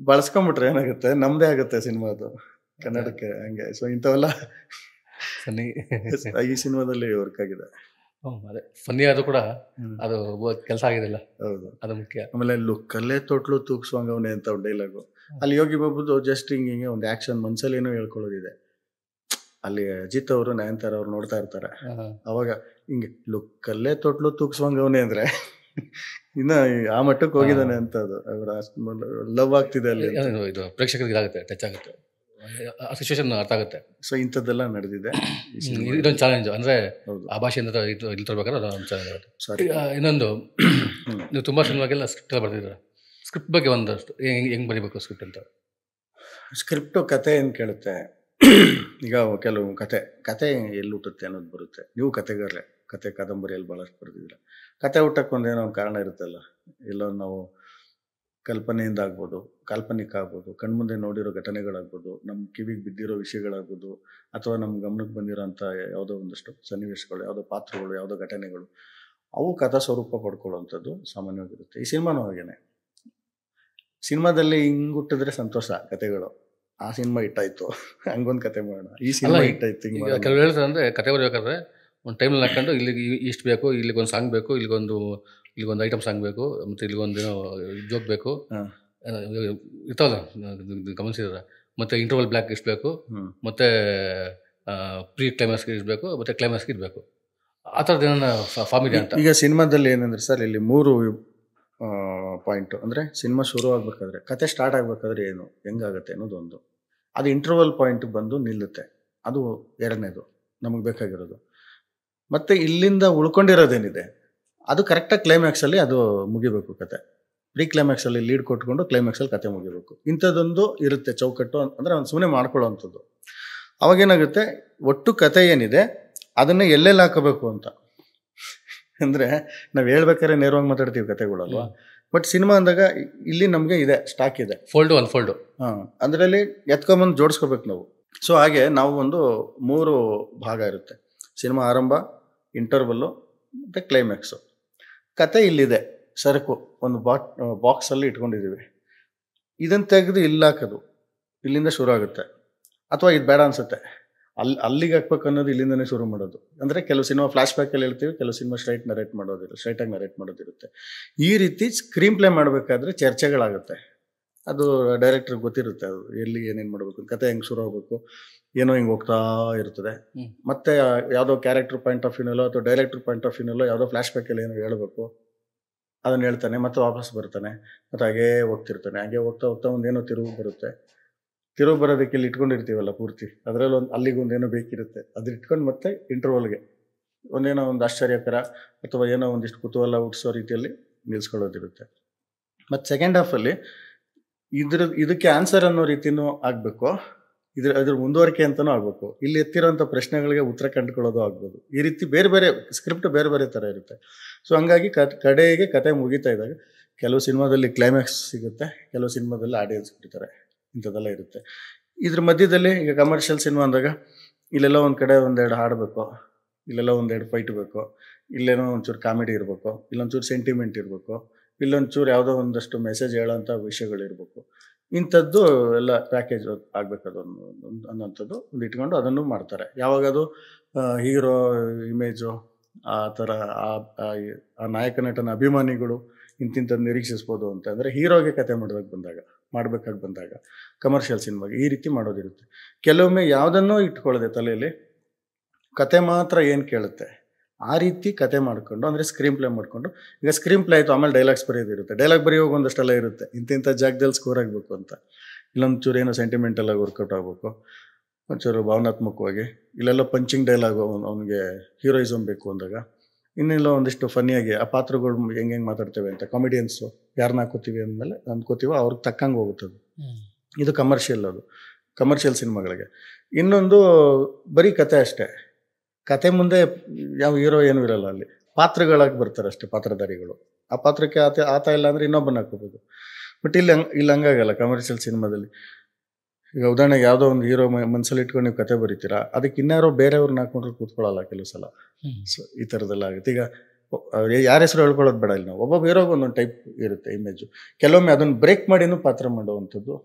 ಬಳಸ್ಕೊಂಬಿಟ್ರೆ ಏನಾಗುತ್ತೆ, ನಮ್ದೇ ಆಗುತ್ತೆ ಸಿನಿಮಾ ಅದು ಕನ್ನಡಕ್ಕೆ. ಹಂಗೆ ಸೊ ಇಂಥವೆಲ್ಲ ಈ ಸಿನಿಮಾದಲ್ಲಿ ವರ್ಕ್ ಆಗಿದೆ. ಅದೇ ಫನ್ನಿ ಆದ್ರೂ ಕೂಡ ಅದು ಕೆಲಸ ಆಗಿದಿಲ್ಲ. ಹೌದು, ಅದು ಮುಖ್ಯ. ಆಮೇಲೆ ಲುಕ್ಕಲ್ಲೇ ತೊಟ್ಲು ತೂಗ್ಸುವಂಗವನೇ ಅಂತ ಒಂದು ಡೈಲಾಗು ಅಲ್ಲಿ ಯೋಗಿ ಬಾಬುದು ಜಸ್ಟ್ ಹಿಂಗೆ ಒಂದು ಆಕ್ಷನ್ ಮನ್ಸಲ್ಲಿ ಏನೋ ಹೇಳ್ಕೊಳ್ಳೋದಿದೆ. ಅಲ್ಲಿ ಅಜಿತ್ ಅವರು ನಯನತಾರ ಅವ್ರು ನೋಡ್ತಾ ಇರ್ತಾರೆ, ಅವಾಗ ಹಿಂಗೆ ಲುಕ್ಕಲ್ಲೇ ತೊಟ್ಲು ತೂಗ್ಸುವಂಗವನೇ ಅಂದ್ರೆ ಇನ್ನ ಆ ಮಟ್ಟಕ್ಕೆ ಹೋಗಿದ್ದಾನೆ ಅಂತ. ಅದು ಅವರ ಲವ್ ಆಗ್ತಿದೆ ಅಲ್ಲಿ, ಇದು ಪ್ರೇಕ್ಷಕರಿಗೆ ಇದಾಗುತ್ತೆ, ಟಚ್ ಆಗುತ್ತೆ, ಸಿಚುವೇಶನ್ ಅರ್ಥ ಆಗುತ್ತೆ. ಸೊ ಇಂಥದ್ದೆಲ್ಲ ನಡೆದಿದೆ. ಇದೊಂದು ಚಾಲೆಂಜ್ ಅಂದರೆ ಆ ಭಾಷೆಯಿಂದ ಇಲ್ಲಿ ತರಬೇಕಾದ್ರೆ ಅದೊಂದು ಚಾಲೆಂಜ್ ಆಗುತ್ತೆ. ಇನ್ನೊಂದು, ನೀವು ತುಂಬ ಸಿನಿಮಾಗೆಲ್ಲ ಸ್ಕ್ರಿಪ್ಟ್ ಎಲ್ಲ ಬರ್ತಿದ್ದೀರ. ಸ್ಕ್ರಿಪ್ಟ್ ಬಗ್ಗೆ ಒಂದಷ್ಟು ಹೆಂಗೆ ಬರೀಬೇಕು ಸ್ಕ್ರಿಪ್ಟ್ ಅಂತ? ಸ್ಕ್ರಿಪ್ಟು ಕತೆ ಏನು ಕೇಳುತ್ತೆ. ಈಗ ಕೆಲವು ಕತೆ ಎಲ್ಲಿ ಹುಟ್ಟುತ್ತೆ ಅನ್ನೋದು ಬರುತ್ತೆ. ನೀವು ಕತೆಗಾರರೆ, ಕತೆ ಕಾದಂಬರಿಯಲ್ಲಿ ಭಾಳಷ್ಟು ಬರೆದಿದ್ದೀರ. ಕತೆ ಹುಟ್ಟಕ್ಕೆ ಒಂದೇನೋ ಒಂದು ಕಾರಣ ಇರುತ್ತಲ್ಲ. ಎಲ್ಲೋ ನಾವು ಕಲ್ಪನೆಯಿಂದ ಆಗ್ಬೋದು, ಕಾಲ್ಪನಿಕ ಆಗ್ಬೋದು, ಕಣ್ಮುಂದೆ ನೋಡಿರೋ ಘಟನೆಗಳಾಗ್ಬೋದು, ನಮ್ಮ ಕಿವಿಗೆ ಬಿದ್ದಿರೋ ವಿಷಯಗಳಾಗ್ಬೋದು, ಅಥವಾ ನಮ್ಮ ಗಮನಕ್ಕೆ ಬಂದಿರೋಂಥ ಯಾವುದೋ ಒಂದಷ್ಟು ಸನ್ನಿವೇಶಗಳು, ಯಾವುದೋ ಪಾತ್ರಗಳು, ಯಾವುದೋ ಘಟನೆಗಳು, ಅವು ಕಥಾ ಸ್ವರೂಪ ಪಡ್ಕೊಳ್ಳೋವಂಥದ್ದು ಸಾಮಾನ್ಯವಾಗಿರುತ್ತೆ. ಈ ಸಿನಿಮಾನೂ ಹಾಗೇನೆ. ಸಿನಿಮಾದಲ್ಲಿ ಹಿಂಗೆ ಹುಟ್ಟಿದ್ರೆ ಸಂತೋಷ ಕತೆಗಳು, ಆ ಸಿನಿಮಾ ಹಿಟ್ಟಾಯ್ತು ಹಂಗೊಂದು ಕತೆ ಮಾಡೋಣ, ಈ ಸಿನಿಮಾ ಹಿಟ್ಟಾಯ್ತು ಹಿಂಗೆ. ಕೆಲವು ಹೇಳ್ತಾರೆ ಅಂದರೆ ಕತೆ ಬರಬೇಕಾದ್ರೆ ಒಂದು ಟೈಮಲ್ಲಿ ಹಾಕೊಂಡು ಇಲ್ಲಿಗೆ ಇಷ್ಟು ಬೇಕು, ಇಲ್ಲಿಗೊಂದು ಸಾಂಗ್ ಬೇಕು, ಇಲ್ಲಿಗೊಂದು ಐಟಮ್ ಸಾಂಗ್ ಬೇಕು, ಮತ್ತು ಇಲ್ಲಿಗೊಂದು ಏನೋ ಜೋಕ್ ಬೇಕು ಇರ್ತಾವಲ್ಲ, ಗಮನಿಸಿದ್ರೆ ಮತ್ತೆ ಇಂಟರ್ವಲ್ ಬ್ಲಾಕ್ ಇರಬೇಕು, ಹ್ಮ್. ಮತ್ತೆ ಪ್ರೀ ಕ್ಲೈಮ್ಯಾಕ್ಸ್ಗೆ ಇರಬೇಕು, ಮತ್ತೆ ಕ್ಲೈಮ್ಯಾಕ್ಸ್ಗೆ ಇರಬೇಕು. ಆ ಥರದ್ದು ಏನೋ ಫಾರ್ಮ್ ಇದೆ ಅಂತ. ಈಗ ಸಿನಿಮಾದಲ್ಲಿ ಏನಂದ್ರೆ ಸರ್, ಇಲ್ಲಿ 3 ಪಾಯಿಂಟು. ಅಂದರೆ ಸಿನಿಮಾ ಶುರು ಆಗಬೇಕಾದ್ರೆ, ಕತೆ ಸ್ಟಾರ್ಟ್ ಆಗಬೇಕಾದ್ರೆ ಏನು ಹೆಂಗಾಗತ್ತೆ ಅನ್ನೋದೊಂದು, ಅದು ಇಂಟರ್ವಲ್ ಪಾಯಿಂಟ್ ಬಂದು ನಿಲ್ಲುತ್ತೆ, ಅದು ಎರಡನೇದು ನಮಗೆ ಬೇಕಾಗಿರೋದು. ಮತ್ತು ಇಲ್ಲಿಂದ ಉಳ್ಕೊಂಡಿರೋದೇನಿದೆ ಅದು ಕರೆಕ್ಟಾಗಿ ಕ್ಲೈಮ್ಯಾಕ್ಸಲ್ಲಿ ಅದು ಮುಗಿಬೇಕು ಕತೆ. ಪ್ರೀ ಕ್ಲೈಮ್ಯಾಕ್ಸಲ್ಲಿ ಲೀಡ್ ಕೊಟ್ಕೊಂಡು ಕ್ಲೈಮ್ಯಾಕ್ಸಲ್ಲಿ ಕತೆ ಮುಗಿಬೇಕು. ಇಂಥದ್ದೊಂದು ಇರುತ್ತೆ ಚೌಕಟ್ಟು, ಅಂದರೆ ಅವ್ನು ಸುಮ್ಮನೆ ಮಾಡ್ಕೊಳ್ಳೋ ಅಂಥದ್ದು. ಅವಾಗೇನಾಗುತ್ತೆ, ಒಟ್ಟು ಕತೆ ಏನಿದೆ ಅದನ್ನು ಎಲ್ಲೆಲ್ಲಿ ಹಾಕೋಬೇಕು ಅಂತ. ಅಂದರೆ ನಾವು ಹೇಳ್ಬೇಕಾದ್ರೆ ನೇರವಾಗಿ ಮಾತಾಡ್ತೀವಿ ಕತೆಗಳಲ್ವ, ಬಟ್ ಸಿನಿಮಾ ಅಂದಾಗ ಇಲ್ಲಿ ನಮಗೆ ಇದೆ, ಸ್ಟಾಕ್ ಇದೆ, ಫೋಲ್ಡು ಅನ್ಫೋಲ್ಡು. ಹಾಂ, ಅದರಲ್ಲಿ ಎತ್ಕೊಂಬಂದು ಜೋಡಿಸ್ಕೋಬೇಕು ನಾವು. ಸೊ ಹಾಗೆ ನಾವು ಒಂದು 3 ಭಾಗ ಇರುತ್ತೆ. ಸಿನಿಮಾ ಆರಂಭ, ಇಂಟರ್ವಲ್ಲು ಮತ್ತು ಕ್ಲೈಮ್ಯಾಕ್ಸು. ಕತೆ ಇಲ್ಲಿದೆ, ಸರಕು ಒಂದು ಬಾಕ್ಸಲ್ಲಿ ಇಟ್ಕೊಂಡಿದ್ದೀವಿ, ಇದನ್ನು ತೆಗೆದು ಇಲ್ಲಿ ಹಾಕೋದು, ಇಲ್ಲಿಂದ ಶುರು ಆಗುತ್ತೆ. ಅಥವಾ ಇದು ಬೇಡ ಅನಿಸುತ್ತೆ, ಅಲ್ಲಿಗೆ ಹಾಕ್ಬೇಕು ಅನ್ನೋದು ಇಲ್ಲಿಂದನೇ ಶುರು ಮಾಡೋದು. ಅಂದರೆ ಕೆಲವು ಸಿನಿಮಾ ಫ್ಲಾಶ್ ಬ್ಯಾಕಲ್ಲಿ ಹೇಳ್ತೀವಿ, ಕೆಲವು ಸಿನಿಮಾ ಸ್ಟ್ರೈಟಾಗಿ ನರೇಟ್ ಮಾಡೋದಿರುತ್ತೆ. ಈ ರೀತಿ ಸ್ಕ್ರೀನ್ ಪ್ಲೇ ಮಾಡಬೇಕಾದ್ರೆ ಚರ್ಚೆಗಳಾಗುತ್ತೆ. ಅದು ಡೈರೆಕ್ಟ್ರಿಗೆ ಗೊತ್ತಿರುತ್ತೆ, ಅದು ಎಲ್ಲಿ ಏನೇನು ಮಾಡಬೇಕು, ಕತೆ ಹೆಂಗೆ ಶುರು ಆಗಬೇಕು, ಏನೋ ಹಿಂಗೆ ಹೋಗ್ತಾ ಇರ್ತದೆ. ಮತ್ತು ಯಾವುದೋ ಕ್ಯಾರೆಕ್ಟರ್ ಪಾಯಿಂಟ್ ಆಫ್ ವ್ಯೂನಲ್ಲೋ ಅಥವಾ ಡೈರೆಕ್ಟರ್ ಪಾಯಿಂಟ್ ಆಫ್ ವ್ಯೂನಲ್ಲೋ ಯಾವುದೋ ಫ್ಲಾಶ್ ಬ್ಯಾಕಲ್ಲಿ ಏನೋ ಹೇಳಬೇಕು, ಅದನ್ನು ಹೇಳ್ತಾನೆ, ಮತ್ತೆ ವಾಪಸ್ ಬರ್ತಾನೆ, ಮತ್ತು ಹಾಗೇ ಹೋಗ್ತಿರ್ತಾನೆ. ಹಾಗೆ ಹೋಗ್ತಾ ಹೋಗ್ತಾ ಒಂದೇನೋ ತಿರುವು ಬರುತ್ತೆ. ತಿರುವು ಬರೋದಕ್ಕೆ ಇಲ್ಲಿ ಇಟ್ಕೊಂಡಿರ್ತೀವಲ್ಲ ಪೂರ್ತಿ, ಅದರಲ್ಲಿ ಅಲ್ಲಿಗೆ ಒಂದೇನೋ ಬೇಕಿರುತ್ತೆ, ಅದು ಇಟ್ಕೊಂಡು ಮತ್ತೆ ಇಂಟರ್ವಲ್ಗೆ ಒಂದೇನೋ ಒಂದು ಆಶ್ಚರ್ಯಕರ ಅಥವಾ ಏನೋ ಒಂದಿಷ್ಟು ಕುತೂಹಲ ಹುಟ್ಟಿಸೋ ರೀತಿಯಲ್ಲಿ ನಿಲ್ಲಿಸ್ಕೊಳ್ಳೋದಿರುತ್ತೆ. ಮತ್ತು ಸೆಕೆಂಡ್ ಹಾಫಲ್ಲಿ ಇದಕ್ಕೆ ಆನ್ಸರ್ ಅನ್ನೋ ರೀತಿಯೂ ಆಗಬೇಕು, ಅದ್ರ ಮುಂದುವರಿಕೆ ಅಂತಲೂ ಆಗಬೇಕು. ಇಲ್ಲಿ ಎತ್ತಿರೋಂಥ ಪ್ರಶ್ನೆಗಳಿಗೆ ಉತ್ತರ ಕಂಡುಕೊಳ್ಳೋದು ಆಗ್ಬೋದು. ಈ ರೀತಿ ಬೇರೆ ಬೇರೆ ಸ್ಕ್ರಿಪ್ಟ್ ಬೇರೆ ಬೇರೆ ಥರ ಇರುತ್ತೆ. ಸೊ ಹಂಗಾಗಿ ಕಡೆಗೆ ಕತೆ ಮುಗಿತಾ ಇದ್ದಾಗ ಕೆಲವು ಸಿನಿಮಾದಲ್ಲಿ ಕ್ಲೈಮ್ಯಾಕ್ಸ್ ಸಿಗುತ್ತೆ, ಕೆಲವು ಸಿನಿಮಾದಲ್ಲಿ ಆಡಿಯನ್ಸ್ ಬಿಡ್ತಾರೆ, ಇಂಥದ್ದೆಲ್ಲ ಇರುತ್ತೆ. ಇದ್ರ ಮಧ್ಯದಲ್ಲಿ ಈಗ ಕಮರ್ಷಿಯಲ್ ಸಿನಿಮಾ ಅಂದಾಗ ಇಲ್ಲೆಲ್ಲ ಒಂದು ಕಡೆ ಒಂದೆರಡು ಹಾಡಬೇಕು, ಇಲ್ಲೆಲ್ಲ ಒಂದೆರಡು ಫೈಟ್ ಬೇಕು, ಇಲ್ಲೇನೋ ಒಂಚೂರು ಕಾಮಿಡಿ ಇರಬೇಕು, ಇಲ್ಲೊಂಚೂರು ಸೆಂಟಿಮೆಂಟ್ ಇರಬೇಕು, ಇಲ್ಲೊಂಚೂರು ಯಾವುದೋ ಒಂದಷ್ಟು ಮೆಸೇಜ್ ಹೇಳೋಂಥ ವಿಷಯಗಳಿರಬೇಕು. ಇಂಥದ್ದು ಎಲ್ಲ ಪ್ಯಾಕೇಜ್ ಆಗಬೇಕದು ಅನ್ನೋಂಥದ್ದು ಒಂದು ಇಟ್ಕೊಂಡು ಅದನ್ನು ಮಾಡ್ತಾರೆ. ಯಾವಾಗದು ಹೀರೋ ಇಮೇಜು ಆ ಥರ ಆ ನಾಯಕ ನಟನ ಅಭಿಮಾನಿಗಳು ಇಂಥದ್ದು ನಿರೀಕ್ಷಿಸ್ಬೋದು ಅಂತ. ಅಂದರೆ ಹೀರೋಗೆ ಕತೆ ಮಾಡಬೇಕಾಗಿ ಬಂದಾಗ ಕಮರ್ಷಿಯಲ್ ಸಿನಿಮಾಗೆ ಈ ರೀತಿ ಮಾಡೋದಿರುತ್ತೆ. ಕೆಲವೊಮ್ಮೆ ಯಾವುದನ್ನೋ ಇಟ್ಕೊಳ್ಳದೆ ತಲೆಯಲ್ಲಿ ಕತೆ ಮಾತ್ರ ಏನು ಕೇಳುತ್ತೆ ಆ ರೀತಿ ಕತೆ ಮಾಡಿಕೊಂಡು, ಅಂದರೆ ಸ್ಕ್ರೀನ್ ಪ್ಲೇ ಮಾಡಿಕೊಂಡು, ಈಗ ಸ್ಕ್ರೀನ್ ಪ್ಲೇ ಆಯಿತು, ಆಮೇಲೆ ಡೈಲಾಗ್ಸ್ ಬರೆಯೋದಿರುತ್ತೆ. ಡೈಲಾಗ್ ಬರೆಯೋವಾಗ ಒಂದಷ್ಟೆಲ್ಲ ಇರುತ್ತೆ, ಇಂಥ ಜಾಗದಲ್ಲಿ ಸ್ಕೋರ್ ಆಗಬೇಕು ಅಂತ, ಇಲ್ಲೊಂಚೂರು ಏನೋ ಸೆಂಟಿಮೆಂಟಲ್ಲಾಗಿ ವರ್ಕೌಟ್ ಆಗಬೇಕು, ಒಂಚೂರು ಭಾವನಾತ್ಮಕವಾಗಿ, ಇಲ್ಲೆಲ್ಲ ಪಂಚಿಂಗ್ ಡೈಲಾಗು, ಅವನಿಗೆ ಹೀರೋಯಿಸಮ್ ಬೇಕು ಅಂದಾಗ ಇನ್ನೆಲ್ಲ ಒಂದಿಷ್ಟು ಫನ್ನಿಯಾಗಿ ಆ ಪಾತ್ರಗಳು ಹೆಂಗೆ ಮಾತಾಡ್ತೇವೆ ಅಂತ, ಕಾಮಿಡಿಯನ್ಸು ಯಾರನ್ನ ಹಾಕೋತೀವಿ ಅಂದಮೇಲೆ ಅಂದ್ಕೋತೀವೋ ಅವ್ರಿಗೆ ತಕ್ಕಂಗೆ ಹೋಗುತ್ತದು. ಇದು ಕಮರ್ಷಿಯಲ್ ಸಿನಿಮಾಗಳಿಗೆ. ಇನ್ನೊಂದು ಬರೀ ಕತೆ ಅಷ್ಟೇ, ಕತೆ ಮುಂದೆ ಯಾವ ಹೀರೋ ಏನೂ ಇರಲ್ಲ, ಅಲ್ಲಿ ಪಾತ್ರಗಳಾಗಿ ಬರ್ತಾರೆ ಅಷ್ಟೇ, ಪಾತ್ರಧಾರಿಗಳು. ಆ ಪಾತ್ರಕ್ಕೆ ಆತ ಇಲ್ಲ ಅಂದರೆ ಇನ್ನೊಬ್ಬನ ಹಾಕೋಬೋದು. ಬಟ್ ಇಲ್ಲಿ ಹಂಗಾಗಲ್ಲ ಕಮರ್ಷಿಯಲ್ ಸಿನಿಮಾದಲ್ಲಿ. ಈಗ ಉದಾಹರಣೆಗೆ ಯಾವುದೋ ಒಂದು ಹೀರೋ ಮನಸ್ಸಲ್ಲಿ ಇಟ್ಕೊಂಡು ನೀವು ಕತೆ ಬರೀತೀರಾ, ಅದಕ್ಕೆ ಇನ್ಯಾರೋ ಬೇರೆಯವ್ರನ್ನ ಹಾಕೊಂಡ್ರೆ ಕೂತ್ಕೊಳ್ಳಲ್ಲ ಕೆಲವು ಸಲ. ಸೊ ಈ ಥರದ್ದೆಲ್ಲ ಆಗುತ್ತೆ. ಈಗ ಯಾರ ಹೆಸರು ಹೇಳ್ಕೊಳ್ಳೋದು ಬೇಡ, ಇಲ್ಲಿ ನಾವು ಒಬ್ಬೊಬ್ಬ ಹೀರೋಗೆ ಒಂದೊಂದು ಟೈಪ್ ಇರುತ್ತೆ ಇಮೇಜು. ಕೆಲವೊಮ್ಮೆ ಅದನ್ನು ಬ್ರೇಕ್ ಮಾಡಿನೂ ಪಾತ್ರ ಮಾಡುವಂಥದ್ದು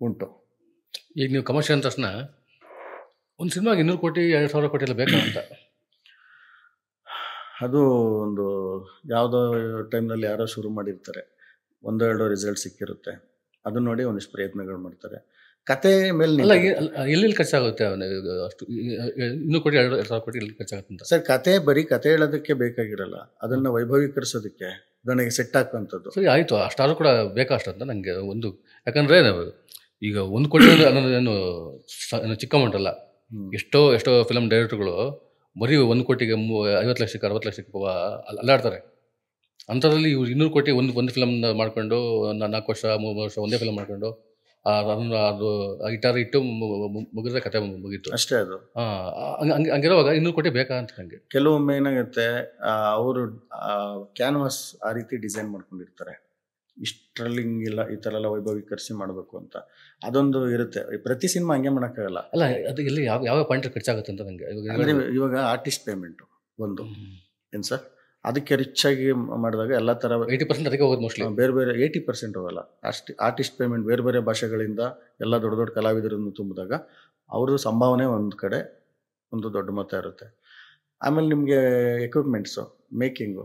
ಉಂಟು. ಈಗ ನೀವು ಕಮರ್ಷಿಯಲ್ ಅಂದ ತಕ್ಷಣ ಒಂದು ಸಿನಿಮಾಗೆ 200 ಕೋಟಿ 2,000 ಕೋಟಿ ಎಲ್ಲ ಬೇಕಾ ಅಂತ, ಅದು ಒಂದು ಯಾವುದೋ ಟೈಮ್ನಲ್ಲಿ ಯಾರೋ ಶುರು ಮಾಡಿರ್ತಾರೆ, 1-2 ರಿಸಲ್ಟ್ ಸಿಕ್ಕಿರುತ್ತೆ, ಅದನ್ನ ನೋಡಿ ಒಂದಿಷ್ಟು ಪ್ರಯತ್ನಗಳು ಮಾಡ್ತಾರೆ. ಕತೆ ಮೇಲೆ ಅಲ್ಲ ಎಲ್ಲೆಲ್ಲಿ ಖರ್ಚಾಗುತ್ತೆ ಅಷ್ಟು 200 ಕೋಟಿ 2,000 ಕೋಟಿ ಎಲ್ಲಿ ಖರ್ಚಾಗುತ್ತೆ ಅಂತ ಸರ್? ಬರೀ ಕತೆ ಹೇಳೋದಕ್ಕೆ ಬೇಕಾಗಿರಲ್ಲ, ಅದನ್ನು ವೈಭವೀಕರಿಸೋದಕ್ಕೆ, ನನಗೆ ಸೆಟ್ ಹಾಕುವಂಥದ್ದು. ಸರಿ ಆಯಿತು, ಅಷ್ಟಾದ್ರೂ ಕೂಡ ಬೇಕಾ ಅಷ್ಟಂತ ನನಗೆ ಒಂದು. ಯಾಕಂದರೆ ಈಗ 1 ಕೋಟಿ ಅನ್ನೋದೇನು ಚಿಕ್ಕ ಅಮೌಂಟ್ ಅಲ್ಲ. ಎಷ್ಟೋ ಫಿಲಮ್ ಡೈರೆಕ್ಟರ್ಗಳು ಬರೀ 1 ಕೋಟಿಗೆ 50 ಲಕ್ಷಕ್ಕೆ 60 ಲಕ್ಷಕ್ಕೆ ಅಲ್ಲಾಡ್ತಾರೆ. ಅಂಥದ್ರಲ್ಲಿ ಇವ್ರು 200 ಕೋಟಿ ಒಂದು ಫಿಲಮ್ ಮಾಡಿಕೊಂಡು 4 ವರ್ಷ 3 ವರ್ಷ ಒಂದೇ ಫಿಲಮ್ ಮಾಡ್ಕೊಂಡು ಅದು ಇಟ್ಟಾರೆ ಇಟ್ಟು ಮುಗಿದ್ರೆ ಕತೆ ಮುಗೀತು ಅಷ್ಟೇ. ಅದು ಹಂಗಿರುವಾಗ 200 ಕೋಟಿ ಬೇಕಾ ಅಂತ ನನಗೆ. ಕೆಲವೊಮ್ಮೆ ಏನಾಗುತ್ತೆ, ಅವರು ಕ್ಯಾನ್ವಾಸ್ ಆ ರೀತಿ ಡಿಸೈನ್ ಮಾಡ್ಕೊಂಡಿರ್ತಾರೆ, ಇಷ್ಟರಲ್ಲಿ ಹಿಂಗಿಲ್ಲ, ಈ ಥರ ಎಲ್ಲ ವೈಭವೀಕರಿಸಿ ಮಾಡಬೇಕು ಅಂತ. ಅದೊಂದು ಇರುತ್ತೆ. ಪ್ರತಿ ಸಿನಿಮಾ ಹಂಗೆ ಮಾಡೋಕ್ಕಾಗಲ್ಲ. ಅಲ್ಲ ಅದು ಎಲ್ಲಿ ಯಾವ ಪಾಯಿಂಟ್ ಖರ್ಚಾಗುತ್ತೆ ಅಂತ ನನಗೆ. ಅಂದರೆ ಇವಾಗ ಆರ್ಟಿಸ್ಟ್ ಪೇಮೆಂಟು ಒಂದು ಏನು ಸರ್, ಅದಕ್ಕೆ ರಿಚಾಗಿ ಮಾಡಿದಾಗ ಎಲ್ಲ ಥರ 80% ಅದಕ್ಕೆ ಹೋಗೋದು ಮೋಸ್ಟ್ಲಿ. ಬೇರೆ 80% ಹೋಗಲ್ಲ. ಆರ್ಟಿಸ್ಟ್ ಪೇಮೆಂಟ್ ಬೇರೆ ಬೇರೆ ಭಾಷೆಗಳಿಂದ ಎಲ್ಲ ದೊಡ್ಡ ಕಲಾವಿದರನ್ನು ತುಂಬಿದಾಗ ಅವ್ರದ್ದು ಸಂಭಾವನೆ ಒಂದು ಕಡೆ ಒಂದು ದೊಡ್ಡ ಮೊತ್ತ ಇರುತ್ತೆ. ಆಮೇಲೆ ನಿಮಗೆ ಎಕ್ವಿಪ್ಮೆಂಟ್ಸು, ಮೇಕಿಂಗು,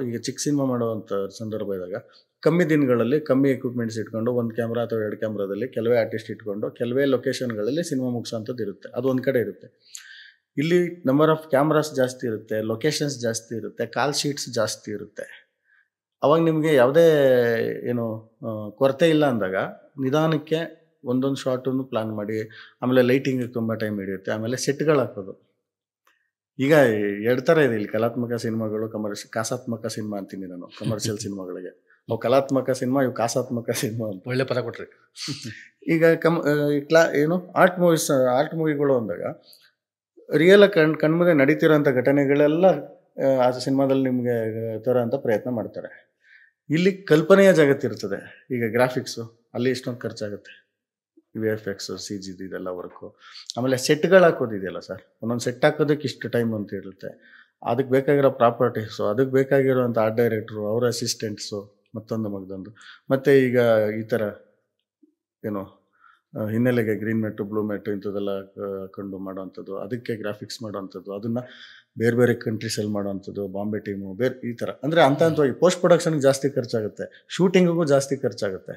ಈಗ ಚಿಕ್ಕ ಸಿನಿಮಾ ಮಾಡುವಂಥ ಸಂದರ್ಭ ಇದ್ದಾಗ ಕಮ್ಮಿ ದಿನಗಳಲ್ಲಿ ಕಮ್ಮಿ ಎಕ್ವಿಪ್ಮೆಂಟ್ಸ್ ಇಟ್ಕೊಂಡು ಒಂದು ಕ್ಯಾಮ್ರಾ ಅಥವಾ 2 ಕ್ಯಾಮ್ರಾದಲ್ಲಿ ಕೆಲವೇ ಆರ್ಟಿಸ್ಟ್ ಇಟ್ಕೊಂಡು ಕೆಲವೇ ಲೊಕೇಶನ್ಗಳಲ್ಲಿ ಸಿನಿಮಾ ಮುಗಿಸೋಂಥದ್ದು ಇರುತ್ತೆ. ಅದು ಒಂದು ಕಡೆ ಇರುತ್ತೆ. ಇಲ್ಲಿ ನಂಬರ್ ಆಫ್ ಕ್ಯಾಮ್ರಾಸ್ ಜಾಸ್ತಿ ಇರುತ್ತೆ, ಲೊಕೇಶನ್ಸ್ ಜಾಸ್ತಿ ಇರುತ್ತೆ, ಕಾಲ್ ಶೀಟ್ಸ್ ಜಾಸ್ತಿ ಇರುತ್ತೆ. ಅವಾಗ ನಿಮಗೆ ಯಾವುದೇ ಏನು ಕೊರತೆ ಇಲ್ಲ ಅಂದಾಗ ನಿಧಾನಕ್ಕೆ ಒಂದೊಂದು ಶಾರ್ಟನ್ನು ಪ್ಲಾನ್ ಮಾಡಿ, ಆಮೇಲೆ ಲೈಟಿಂಗ್ ತುಂಬ ಟೈಮ್ ಹಿಡಿಯುತ್ತೆ, ಆಮೇಲೆ ಸೆಟ್ಗಳು ಹಾಕೋದು. ಈಗ 2 ಥರ ಇದೆ ಇಲ್ಲಿ, ಕಲಾತ್ಮಕ ಸಿನಿಮಾಗಳು, ಕಾಸಾತ್ಮಕ ಸಿನಿಮಾ ಅಂತೀನಿ ನಾನು ಕಮರ್ಷಿಯಲ್ ಸಿನಿಮಾಗಳಿಗೆ. ಅವು ಕಲಾತ್ಮಕ ಸಿನಿಮಾ, ಇವು ಕಾಸಾತ್ಮಕ ಸಿನಿಮಾ ಅಂತ. ಒಳ್ಳೆ ಪದ ಕೊಟ್ರಿ. ಈಗ ಏನು ಆರ್ಟ್ ಮೂವಿಗಳು ಅಂದಾಗ ರಿಯಲ್ ಕಣ್ಮುಂದೆ ನಡೀತಿರೋಂಥ ಘಟನೆಗಳೆಲ್ಲ ಆ ಸಿನಿಮಾದಲ್ಲಿ ನಿಮಗೆ ತರೋಂಥ ಪ್ರಯತ್ನ ಮಾಡ್ತಾರೆ. ಇಲ್ಲಿ ಕಲ್ಪನೆಯ ಜಗತ್ತಿರ್ತದೆ. ಈಗ ಗ್ರಾಫಿಕ್ಸು ಅಲ್ಲಿ ಎಷ್ಟೊಂದು ಖರ್ಚಾಗುತ್ತೆ, VFX, CG ಇದೆಲ್ಲ ವರ್ಕು. ಆಮೇಲೆ ಸೆಟ್ಗಳು ಹಾಕೋದಿದೆಯಲ್ಲ ಸರ್, ಒಂದೊಂದು ಸೆಟ್ ಹಾಕೋದಕ್ಕೆ ಇಷ್ಟು ಟೈಮ್ ಅಂತ ಇರುತ್ತೆ. ಅದಕ್ಕೆ ಬೇಕಾಗಿರೋ ಪ್ರಾಪರ್ಟೀಸು, ಅದಕ್ಕೆ ಬೇಕಾಗಿರೋಂಥ ಆರ್ಟ್ ಡೈರೆಕ್ಟ್ರು, ಅವರ ಅಸಿಸ್ಟೆಂಟ್ಸು, ಮತ್ತೊಂದು. ಮತ್ತು ಈಗ ಈ ಥರ ಏನು ಹಿನ್ನೆಲೆಗೆ ಗ್ರೀನ್ ಮ್ಯಾಟು, ಬ್ಲೂ ಮ್ಯಾಟು ಇಂಥದ್ದೆಲ್ಲ ಹಾಕೊಂಡು ಮಾಡೋವಂಥದ್ದು, ಅದಕ್ಕೆ ಗ್ರಾಫಿಕ್ಸ್ ಮಾಡೋವಂಥದ್ದು, ಅದನ್ನು ಬೇರೆ ಬೇರೆ ಕಂಟ್ರೀಸಲ್ಲಿ ಮಾಡೋವಂಥದ್ದು, ಬಾಂಬೆ ಟೀಮು ಬೇರೆ ಈ ಥರ. ಅಂದರೆ ಹಂತವಾಗಿ ಪೋಸ್ಟ್ ಪ್ರೊಡಕ್ಷನ್ಗೆ ಜಾಸ್ತಿ ಖರ್ಚಾಗುತ್ತೆ, ಶೂಟಿಂಗಿಗೂ ಜಾಸ್ತಿ ಖರ್ಚಾಗುತ್ತೆ.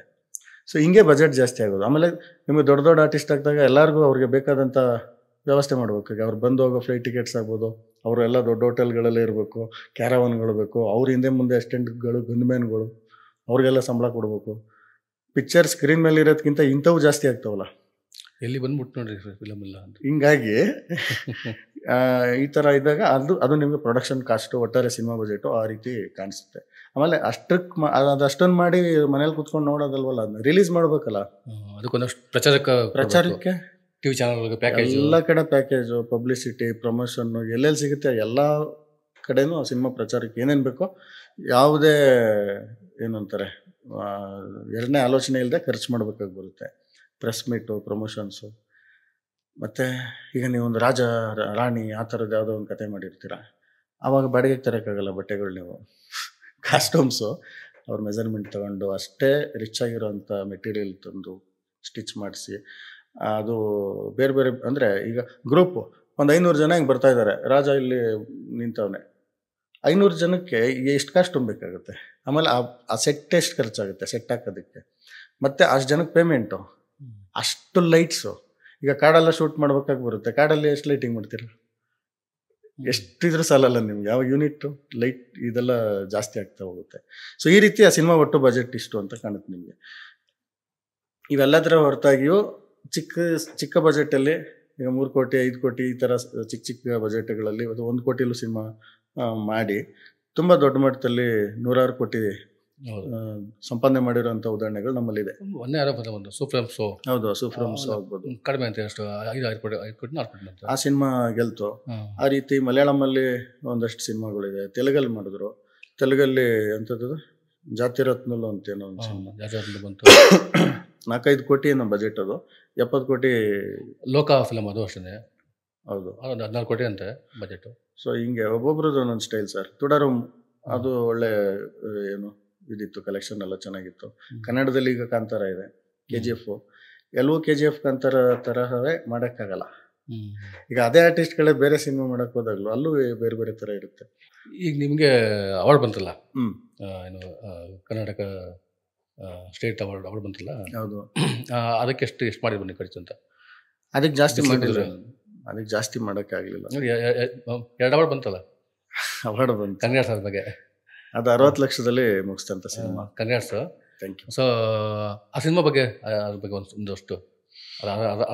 ಸೊ ಹಿಂಗೆ ಬಜೆಟ್ ಜಾಸ್ತಿ ಆಗೋದು. ಆಮೇಲೆ ನಿಮಗೆ ದೊಡ್ಡ ದೊಡ್ಡ ಆರ್ಟಿಸ್ಟ್ ಆಗಿದಾಗ ಎಲ್ಲರಿಗೂ ಅವ್ರಿಗೆ ಬೇಕಾದಂಥ ವ್ಯವಸ್ಥೆ ಮಾಡಬೇಕು. ಈಗ ಅವ್ರು ಬಂದು ಹೋಗೋ ಫ್ಲೈಟ್ ಟಿಕೆಟ್ಸ್ ಆಗ್ಬೋದು, ಅವರೆಲ್ಲ ದೊಡ್ಡ ಹೋಟೆಲ್ಗಳಲ್ಲೇ ಇರಬೇಕು, ಕ್ಯಾರವಾನ್ಗಳು ಬೇಕು, ಅವ್ರ ಹಿಂದೆ ಮುಂದೆ ಅಸಿಸ್ಟೆಂಟ್ಗಳು, ಗನ್ಮ್ಯಾನ್ಗಳು, ಅವ್ರಿಗೆಲ್ಲ ಸಂಬಳ ಕೊಡಬೇಕು. ಪಿಕ್ಚರ್ ಸ್ಕ್ರೀನ್ ಮೇಲೆ ಇರೋದಕ್ಕಿಂತ ಇಂಥವು ಜಾಸ್ತಿ ಆಗ್ತಾವಲ್ಲ, ಎಲ್ಲಿ ಬಂದ್ಬಿಟ್ಟು ನೋಡ್ರಿ ಫಿಲಮ್ ಎಲ್ಲ ಅಂತ. ಹಿಂಗಾಗಿ ಈ ಥರ ಇದ್ದಾಗ ಅದು ನಿಮಗೆ ಪ್ರೊಡಕ್ಷನ್ ಕಾಸ್ಟು, ಒಟ್ಟಾರೆ ಸಿನಿಮಾ ಬಜೆಟು ಆ ರೀತಿ ಕಾಣಿಸುತ್ತೆ. ಆಮೇಲೆ ಅಷ್ಟೊಂದು ಮಾಡಿ ಮನೇಲಿ ಕೂತ್ಕೊಂಡು ನೋಡೋದಲ್ವಲ್ಲ, ಅದನ್ನ ರಿಲೀಸ್ ಮಾಡ್ಬೇಕಲ್ಲ. ಅದಕ್ಕೊಂದಷ್ಟು ಪ್ರಚಾರಕ್ಕೆ ಟಿವಿ ಚಾನಲ್ ಪ್ಯಾಕೇಜ್, ಎಲ್ಲ ಕಡೆ ಪ್ಯಾಕೇಜು, ಪಬ್ಲಿಸಿಟಿ, ಪ್ರಮೋಷನ್ನು ಎಲ್ಲೆಲ್ಲಿ ಸಿಗುತ್ತೆ ಎಲ್ಲ ಕಡೆನೂ ಸಿನಿಮಾ ಪ್ರಚಾರಕ್ಕೆ ಏನೇನು ಬೇಕೋ ಯಾವುದೇ ಏನಂತಾರೆ ಎರಡನೇ ಆಲೋಚನೆ ಇಲ್ಲದೆ ಖರ್ಚು ಮಾಡಬೇಕಾಗಿ ಬರುತ್ತೆ. Press meet, promotions. ಮತ್ತು ಈಗ ನೀವೊಂದು ರಾಣಿ ಆ ಥರದ್ದು ಯಾವುದೋ ಒಂದು ಕತೆ ಮಾಡಿರ್ತೀರ, ಆವಾಗ ಬಾಡಿಗೆಗೆ ತರೋಕ್ಕಾಗಲ್ಲ ಬಟ್ಟೆಗಳು. ನೀವು ಕಾಸ್ಟ್ಯೂಮ್ಸು ಅವ್ರ ಮೆಜರ್ಮೆಂಟ್ ತೊಗೊಂಡು ಅಷ್ಟೇ ರಿಚ್ ಆಗಿರೋಂಥ ಮೆಟೀರಿಯಲ್ ತಂದು ಸ್ಟಿಚ್ ಮಾಡಿಸಿ, ಅದು ಬೇರೆ ಬೇರೆ. ಅಂದರೆ ಈಗ ಗ್ರೂಪು ಒಂದು 500 ಜನ ಹಿಂಗೆ ಬರ್ತಾಯಿದ್ದಾರೆ, ರಾಜ ಇಲ್ಲಿ ನಿಂತವನೆ, 500 ಜನಕ್ಕೆ ಎಷ್ಟು ಕಾಸ್ಟ್ಯೂಮ್ ಬೇಕಾಗುತ್ತೆ, ಆಮೇಲೆ ಆ ಸೆಟ್ ಎಷ್ಟು ಖರ್ಚಾಗುತ್ತೆ ಸೆಟ್ ಹಾಕೋದಕ್ಕೆ, ಮತ್ತು ಅಷ್ಟು ಜನಕ್ಕೆ ಪೇಮೆಂಟು, ಅಷ್ಟು ಲೈಟ್ಸು. ಈಗ ಕಾಡೆಲ್ಲ ಶೂಟ್ ಮಾಡ್ಬೇಕಾಗಿ ಬರುತ್ತೆ, ಕಾಡಲ್ಲಿ ಎಷ್ಟು ಲೈಟಿಂಗ್ ಮಾಡ್ತೀರ, ಎಷ್ಟಿದ್ರೂ ಸಾಲಲ್ಲ ನಿಮ್ಗೆ. ಯಾವ ಯೂನಿಟ್ಟು ಲೈಟ್ ಇದೆಲ್ಲ ಜಾಸ್ತಿ ಆಗ್ತಾ ಹೋಗುತ್ತೆ. ಸೊ ಈ ರೀತಿ ಆ ಸಿನಿಮಾ ಒಟ್ಟು ಬಜೆಟ್ ಇಷ್ಟು ಅಂತ ಕಾಣುತ್ತೆ ನಿಮಗೆ. ಇವೆಲ್ಲದರ ಹೊರತಾಗಿಯೂ ಚಿಕ್ಕ ಬಜೆಟಲ್ಲಿ ಈಗ 3 ಕೋಟಿ 5 ಕೋಟಿ ಈ ಥರ ಚಿಕ್ಕ ಬಜೆಟ್ಗಳಲ್ಲಿ 1 ಕೋಟಿಲೂ ಸಿನಿಮಾ ಮಾಡಿ ತುಂಬ ದೊಡ್ಡ ಮಟ್ಟದಲ್ಲಿ 100 ಕೋಟಿ ಸಂಪಾದನೆ ಮಾಡಿರೋಂಥ ಉದಾಹರಣೆಗಳು ನಮ್ಮಲ್ಲಿದೆ. ಹೌದು, ಸೂಫ್ರಮ್ ಶೋ ಆಗ್ಬೋದು, ಕಡಿಮೆ ಅಂತ ಎಷ್ಟು 5 ಕೋಟಿ 4 ಕೋಟಿ ಆ ಸಿನಿಮಾ ಗೆಲ್ತು. ಆ ರೀತಿ ಮಲಯಾಳಮಲ್ಲಿ ಒಂದಷ್ಟು ಸಿನಿಮಾಗಳಿದೆ, ತೆಲುಗಲ್ಲಿ ಮಾಡಿದ್ರು. ತೆಲುಗಲ್ಲಿ ಎಂಥದ್ದು ಜಾತಿರತ್ನಲು ಅಂತೇನೋ ಒಂದು ಸಿನಿಮಾ ಬಂತು, 4-5 ಕೋಟಿ ಏನೋ ಬಜೆಟ್, ಅದು 70 ಕೋಟಿ ಲೋಕ ಫಿಲಮ್, ಅದು ಅಷ್ಟೇ. ಹೌದು, 14 ಕೋಟಿ ಅಂತೆ ಬಜೆಟು. ಸೊ ಹಿಂಗೆ ಒಬ್ಬೊಬ್ರದ್ದು ಒಂದೊಂದು ಸ್ಟೈಲ್ ಸರ್. ತುಡಾರು ಅದು ಒಳ್ಳೆ ಏನು ಇದಿತ್ತು, ಕಲೆಕ್ಷನ್ ಎಲ್ಲ ಚೆನ್ನಾಗಿತ್ತು. ಕನ್ನಡದಲ್ಲಿ ಈಗ ಕಾಂತಾರ ಇದೆ, KGF, ಎಲ್ಲವೂ KGF ಕಾಂತಾರ ತರಹವೇ ಮಾಡೋಕ್ಕಾಗಲ್ಲ. ಈಗ ಅದೇ ಆರ್ಟಿಸ್ಟ್ಗಳೇ ಬೇರೆ ಸಿನಿಮಾ ಮಾಡೋಕ್ಕೆ ಹೋದಾಗಲೂ ಅಲ್ಲೂ ಬೇರೆ ಬೇರೆ ಥರ ಇರುತ್ತೆ. ಈಗ ನಿಮಗೆ ಅವಾರ್ಡ್ ಬಂತಲ್ಲ, ಏನು ಕರ್ನಾಟಕ ಸ್ಟೇಟ್ ಅವಾರ್ಡ್ ಬಂತಲ್ಲ, ಹೌದು, ಅದಕ್ಕೆ ಎಷ್ಟು ಮಾಡಿ ಬನ್ನಿ ಖರ್ಚು ಅಂತ? ಅದಕ್ಕೆ ಜಾಸ್ತಿ ಮಾಡಿದ್ರೆ ಅದಕ್ಕೆ ಜಾಸ್ತಿ ಮಾಡೋಕ್ಕಾಗಲಿಲ್ಲ. 2 ಅವಾರ್ಡ್ ಬಂತಲ್ಲ, ಅವಾರ್ಡ್ ಬಂತು ಕನ್ನಡ ಬಗ್ಗೆ. ಅದು 60 ಲಕ್ಷದಲ್ಲಿ ಮುಗಿಸ್ತಂತ cinema, Kannada. Thank you. So ಆ ಸಿನಿಮಾ ಬಗ್ಗೆ ಅದ್ರ ಬಗ್ಗೆ ಒಂದಷ್ಟು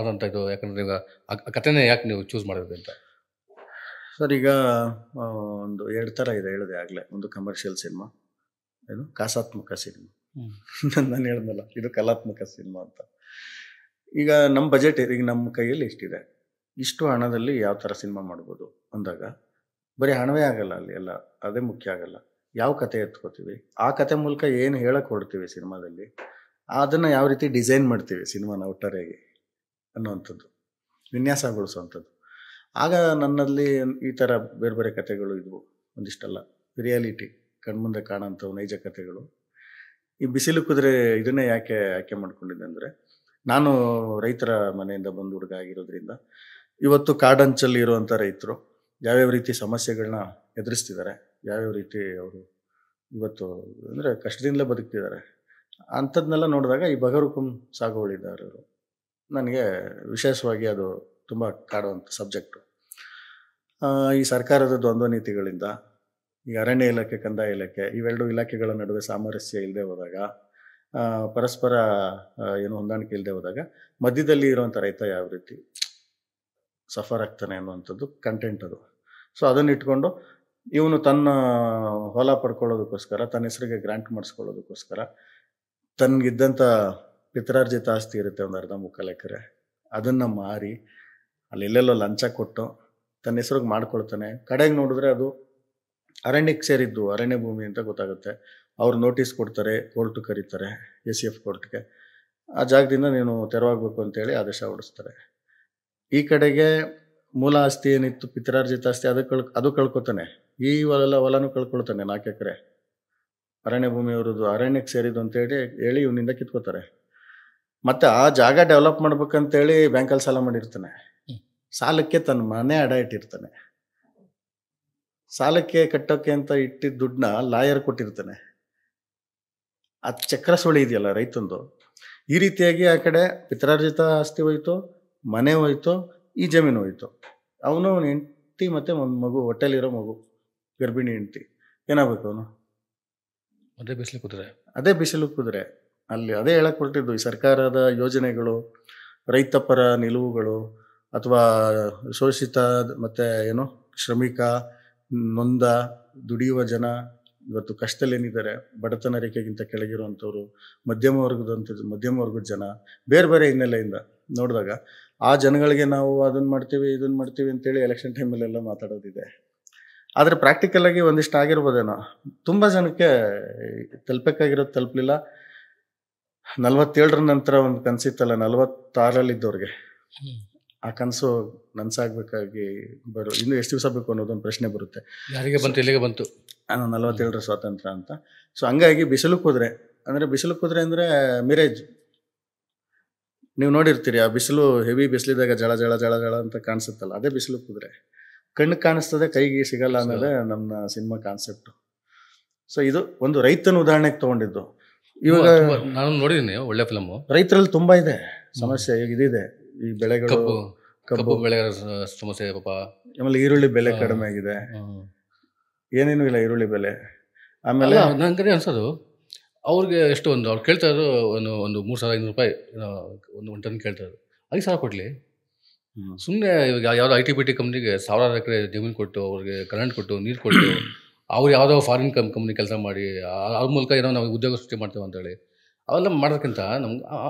ಅದಂತ ಇದು, ಯಾಕಂದ್ರೆ ಈಗ ಆ ಕಥೆನೇ ಯಾಕೆ ನೀವು ಚೂಸ್ ಮಾಡಿದ್ರಿ ಅಂತ? ಸರ್, ಈಗ ಒಂದು 2 ಥರ ಇದೆ ಹೇಳಿದೆ ಆಗಲೇ. ಒಂದು ಕಮರ್ಷಿಯಲ್ ಸಿನಿಮಾ, ಏನು ಕಾಸಾತ್ಮಕ ಸಿನಿಮಾ. ನಾನು ಹೇಳಿದ್ನಲ್ಲ, ಇದು ಕಲಾತ್ಮಕ ಸಿನಿಮಾ ಅಂತ. ಈಗ ನಮ್ಮ ಬಜೆಟ್, ಈಗ ನಮ್ಮ ಕೈಯಲ್ಲಿ ಇಷ್ಟಿದೆ, ಇಷ್ಟು ಹಣದಲ್ಲಿ ಯಾವ ಥರ ಸಿನಿಮಾ ಮಾಡ್ಬೋದು ಅಂದಾಗ ಬರೀ ಹಣವೇ ಆಗಲ್ಲ, ಅಲ್ಲಿ ಎಲ್ಲ ಅದೇ ಮುಖ್ಯ ಆಗಲ್ಲ. ಯಾವ ಕತೆ ಎತ್ಕೋತೀವಿ, ಆ ಕತೆ ಮೂಲಕ ಏನು ಹೇಳಕ್ಕೆ ಹೊಡ್ತೀವಿ ಸಿನಿಮಾದಲ್ಲಿ, ಅದನ್ನು ಯಾವ ರೀತಿ ಡಿಸೈನ್ ಮಾಡ್ತೀವಿ ಸಿನಿಮಾನ ಒಟ್ಟಾರೆಯಾಗಿ ಅನ್ನೋವಂಥದ್ದು, ವಿನ್ಯಾಸಗೊಳಿಸೋವಂಥದ್ದು. ಆಗ ನನ್ನಲ್ಲಿ ಈ ಥರ ಬೇರೆ ಬೇರೆ ಕತೆಗಳು ಇದ್ವು, ಒಂದಿಷ್ಟಲ್ಲ ರಿಯಾಲಿಟಿ ಕಣ್ಮುಂದೆ ಕಾಣೋಂಥವು ನೈಜ ಕತೆಗಳು. ಈ ಬಿಸಿಲು ಕುದುರೆ ಇದನ್ನೇ ಯಾಕೆ ಆಯ್ಕೆ ಮಾಡ್ಕೊಂಡಿದ್ದೆ ಅಂದರೆ, ನಾನು ರೈತರ ಮನೆಯಿಂದ ಬಂದು ಹುಡುಗ ಆಗಿರೋದ್ರಿಂದ ಇವತ್ತು ಕಾಡಂಚಲ್ಲಿ ಇರುವಂಥ ರೈತರು ಯಾವ್ಯಾವ ರೀತಿ ಸಮಸ್ಯೆಗಳನ್ನ ಎದುರಿಸ್ತಿದ್ದಾರೆ, ಯಾವ್ಯಾವ ರೀತಿ ಅವರು ಇವತ್ತು ಅಂದರೆ ಕಷ್ಟದಿಂದಲೇ ಬದುಕ್ತಿದ್ದಾರೆ. ಅಂಥದ್ದನ್ನೆಲ್ಲ ನೋಡಿದಾಗ ಈ ಬಗರುಕುಂ ಸಾಗುವಳಿದಾರರು ನನಗೆ ವಿಶೇಷವಾಗಿ ಅದು ತುಂಬ ಕಾಡುವಂಥ ಸಬ್ಜೆಕ್ಟು. ಈ ಸರ್ಕಾರದ ದ್ವಂದ್ವ ನೀತಿಗಳಿಂದ, ಈ ಅರಣ್ಯ ಇಲಾಖೆ, ಕಂದಾಯ ಇಲಾಖೆ, ಇವೆರಡು ಇಲಾಖೆಗಳ ನಡುವೆ ಸಾಮರಸ್ಯ ಇಲ್ಲದೆ ಹೋದಾಗ, ಪರಸ್ಪರ ಏನು ಹೊಂದಾಣಿಕೆ ಇಲ್ಲದೆ ಹೋದಾಗ ಮಧ್ಯದಲ್ಲಿ ಇರುವಂಥ ರೈತ ಯಾವ ರೀತಿ ಸಫರ್ ಆಗ್ತಾನೆ ಅನ್ನುವಂಥದ್ದು ಕಂಟೆಂಟ್ ಅದು. ಸೊ ಅದನ್ನು ಇಟ್ಕೊಂಡು ಇವನು ತನ್ನ ಹೊಲ ಪಡ್ಕೊಳ್ಳೋದಕ್ಕೋಸ್ಕರ, ತನ್ನ ಹೆಸರಿಗೆ ಗ್ರಾಂಟ್ ಮಾಡಿಸ್ಕೊಳ್ಳೋದಕ್ಕೋಸ್ಕರ ತನಗಿದ್ದಂಥ ಪಿತ್ರಾರ್ಜಿತ ಆಸ್ತಿ ಇರುತ್ತೆ, ಒಂದು ಅರ್ಧ ಮುಕ್ಕಾಲು ಎಕರೆ, ಅದನ್ನು ಮಾರಿ ಅಲ್ಲೆಲ್ಲೆಲ್ಲೋ ಲಂಚ ಕೊಟ್ಟು ತನ್ನ ಹೆಸರಿಗೆ ಮಾಡ್ಕೊಳ್ತಾನೆ. ಕಡೆಗೆ ನೋಡಿದ್ರೆ ಅದು ಅರಣ್ಯಕ್ಕೆ ಸೇರಿದ್ದು, ಅರಣ್ಯ ಭೂಮಿ ಅಂತ ಗೊತ್ತಾಗುತ್ತೆ. ಅವ್ರು ನೋಟಿಸ್ ಕೊಡ್ತಾರೆ, ಕೋರ್ಟು ಕರೀತಾರೆ, ACF ಕೋರ್ಟ್ಗೆ. ಆ ಜಾಗದಿಂದ ನೀನು ತೆರವಾಗಬೇಕು ಅಂತೇಳಿ ಆದೇಶ ಹೊಡಿಸ್ತಾರೆ. ಈ ಕಡೆಗೆ ಮೂಲ ಆಸ್ತಿ ಏನಿತ್ತು, ಪಿತ್ರಾರ್ಜಿತ ಆಸ್ತಿ, ಅದು ಕಳ್ಕೊತಾನೆ. ಈ ಹೊಲನೂ ಕಳ್ಕೊಳ್ತಾನೆ, 4 ಎಕರೆ ಅರಣ್ಯ ಭೂಮಿಯವರದು ಅರಣ್ಯಕ್ಕೆ ಸೇರಿದ್ದು ಅಂತೇಳಿ ಇವನಿಂದ ಕಿತ್ಕೋತಾರೆ. ಮತ್ತು ಆ ಜಾಗ ಡೆವಲಪ್ ಮಾಡ್ಬೇಕಂತೇಳಿ ಬ್ಯಾಂಕಲ್ಲಿ ಸಾಲ ಮಾಡಿರ್ತಾನೆ. ಸಾಲಕ್ಕೆ ತನ್ನ ಮನೆ ಅಡ ಇಟ್ಟಿರ್ತಾನೆ. ಸಾಲಕ್ಕೆ ಕಟ್ಟೋಕ್ಕೆ ಅಂತ ಇಟ್ಟಿದ್ದ ದುಡ್ಡನ್ನ ಲಾಯರ್ ಕೊಟ್ಟಿರ್ತಾನೆ. ಆ ಚಕ್ರ ಸುಳಿ ಇದೆಯಲ್ಲ ರೈತಂದು. ಈ ರೀತಿಯಾಗಿ ಆ ಕಡೆ ಪಿತ್ರಾರ್ಜಿತ ಆಸ್ತಿ ಹೋಯ್ತು, ಮನೆ ಹೋಯ್ತು, ಈ ಜಮೀನು ಹೋಯ್ತು. ಅವನು ಹೆಂಡತಿ ಮತ್ತು ಒಂದು ಮಗು, ಹೊಟ್ಟೆಲಿರೋ ಮಗು, ಗರ್ಭಿಣಿ ಹೆಂಡತಿ. ಏನಾಗಬೇಕು ಅವನು? ಅದೇ ಬಿಸಿಲು ಕುದುರೆ. ಅಲ್ಲಿ ಅದೇ ಹೇಳಕ್ಕೆ ಹೊರಟಿದ್ದು, ಈ ಸರ್ಕಾರದ ಯೋಜನೆಗಳು, ರೈತಪರ ನಿಲುವುಗಳು, ಅಥವಾ ಶೋಷಿತ ಮತ್ತು ಏನು ಶ್ರಮಿಕ, ನೊಂದ, ದುಡಿಯುವ ಜನ, ಇವತ್ತು ಕಷ್ಟದಲ್ಲೇನಿದ್ದಾರೆ, ಬಡತನ ರೇಖೆಗಿಂತ ಕೆಳಗಿರುವಂಥವ್ರು, ಮಧ್ಯಮ ವರ್ಗದ ಜನ, ಬೇರೆ ಬೇರೆ ಹಿನ್ನೆಲೆಯಿಂದ ನೋಡಿದಾಗ ಆ ಜನಗಳಿಗೆ ನಾವು ಅದನ್ನು ಮಾಡ್ತೀವಿ, ಇದನ್ನು ಮಾಡ್ತೀವಿ ಅಂತೇಳಿ ಎಲೆಕ್ಷನ್ ಟೈಮಲ್ಲೆಲ್ಲ ಮಾತಾಡೋದಿದೆ. ಆದರೆ ಪ್ರಾಕ್ಟಿಕಲಾಗಿ ಒಂದಿಷ್ಟು ಆಗಿರ್ಬೋದೇನೋ. ತುಂಬ ಜನಕ್ಕೆ ತಲುಪಕ್ಕಾಗಿರೋದು ತಲುಪಲಿಲ್ಲ. 47ರ ನಂತರ ಒಂದು ಕನಸಿತ್ತಲ್ಲ, 46ರಲ್ಲಿದ್ದವ್ರಿಗೆ ಆ ಕನಸು ನನಸಾಗಬೇಕಾಗಿ ಇನ್ನು ಎಷ್ಟು ದಿವಸ ಬೇಕು ಅನ್ನೋದೊಂದು ಪ್ರಶ್ನೆ ಬರುತ್ತೆ. ಯಾರಿಗೆ ಬಂತು, ಇಲ್ಲಿಗೆ ಬಂತು 47ರ ಸ್ವಾತಂತ್ರ್ಯ ಅಂತ. ಸೊ ಹಂಗಾಗಿ ಬಿಸಿಲು ಕುದುರೆ ಅಂದರೆ ಮಿರೇಜ್. ನೀವು ನೋಡಿರ್ತೀರಿ, ಆ ಬಿಸಿಲು ಹೆವಿ ಬಿಸಿಲಿದಾಗ ಜಳ ಜಳ ಜಳ ಜಳ ಅಂತ ಕಾಣಿಸುತ್ತಲ್ಲ, ಅದೇ ಬಿಸಿಲು ಕುದುರೆ. ಕಣ್ಣಿಗೆ ಕಾಣಿಸ್ತದೆ, ಕೈಗೆ ಸಿಗಲ್ಲ ಅನ್ನೋದೇ ನಮ್ಮ ಸಿನಿಮಾ ಕಾನ್ಸೆಪ್ಟು. ಸೊ ಇದು ಒಂದು ರೈತನ ಉದಾಹರಣೆಗೆ ತೊಗೊಂಡಿದ್ದು. ಇವಾಗ ನಾನು ನೋಡಿದ್ದೀನಿ, ಒಳ್ಳೆ ಫಿಲಮು. ರೈತರಲ್ಲಿ ತುಂಬ ಇದೆ ಸಮಸ್ಯೆ. ಈಗ ಇದಿದೆ, ಈ ಬೆಳೆಗಳು, ಕಬ್ಬು ಬೆಳೆ ಸಮಸ್ಯೆ ಪಾಪ. ಆಮೇಲೆ ಈರುಳ್ಳಿ ಬೆಲೆ ಕಡಿಮೆ ಆಗಿದೆ, ಏನೇನು ಇಲ್ಲ ಈರುಳ್ಳಿ ಬೆಲೆ. ಆಮೇಲೆ ನಂಗೆ ಅನ್ಸೋದು, ಅವ್ರಿಗೆ ಎಷ್ಟು ಅವ್ರು ಕೇಳ್ತಾ ಇದ್ರು ಒಂದು 3,500 ರೂಪಾಯಿ ಒಂದು ಟನ್ ಕೇಳ್ತಾ ಇದ್ರು. 5,000 ಕೊಡ್ಲಿ, ಸುಮ್ಮನೆ ಇವಾಗ ಯಾವುದೋ IT BT ಕಂಪ್ನಿಗೆ 1,000 ಎಕರೆ ಜಮೀನು ಕೊಟ್ಟು, ಅವ್ರಿಗೆ ಕರೆಂಟ್ ಕೊಟ್ಟು, ನೀರು ಕೊಟ್ಟು, ಅವ್ರು ಯಾವುದೋ ಫಾರಿನ್ ಕಂಪ್ನಿ ಕೆಲಸ ಮಾಡಿ ಅದ್ರ ಮೂಲಕ ಏನೋ ನಾವು ಉದ್ಯೋಗ ಸೃಷ್ಟಿ ಮಾಡ್ತೇವೆ ಅಂತೇಳಿ ಅವೆಲ್ಲ ಮಾಡೋದಕ್ಕಿಂತ ನಮ್ಗೆ